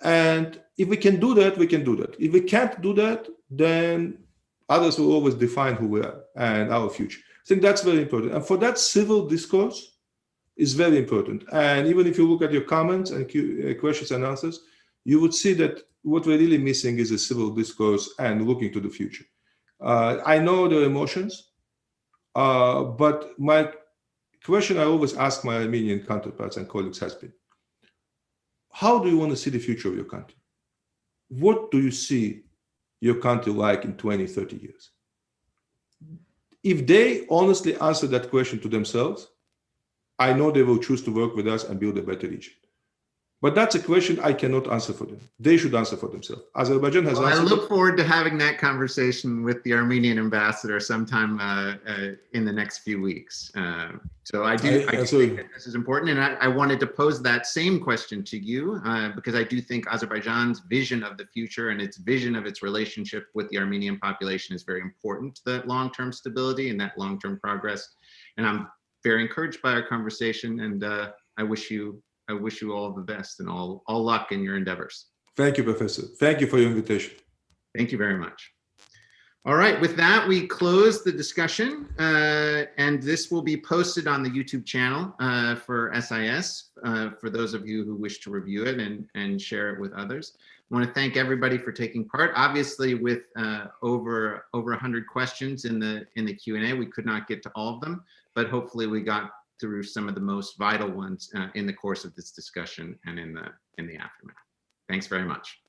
And if we can do that, we can do that. If we can't do that, then others will always define who we are and our future. I think that's very important. And for that, civil discourse is very important. And even if you look at your comments and questions and answers, you would see that what we're really missing is a civil discourse and looking to the future. I know there are emotions, but my question I always ask my Armenian counterparts and colleagues has been, how do you want to see the future of your country? What do you see your country like in 20, 30 years? If they honestly answer that question to themselves, I know they will choose to work with us and build a better region. But that's a question I cannot answer for them. They should answer for themselves. Azerbaijan has answered. I look forward to having that conversation with the Armenian ambassador sometime in the next few weeks. So I do think that this is important. And I wanted to pose that same question to you because I do think Azerbaijan's vision of the future and its vision of its relationship with the Armenian population is very important to that long-term stability and that long-term progress. And I'm very encouraged by our conversation, and I wish you all the best and all luck in your endeavors. Thank you, Professor. Thank you for your invitation. Thank you very much. All right, with that, we close the discussion, and this will be posted on the YouTube channel for SIS for those of you who wish to review it and share it with others. I want to thank everybody for taking part. Obviously, with over 100 questions in the Q&A, we could not get to all of them, but hopefully we got through some of the most vital ones in the course of this discussion and in the aftermath. Thanks very much.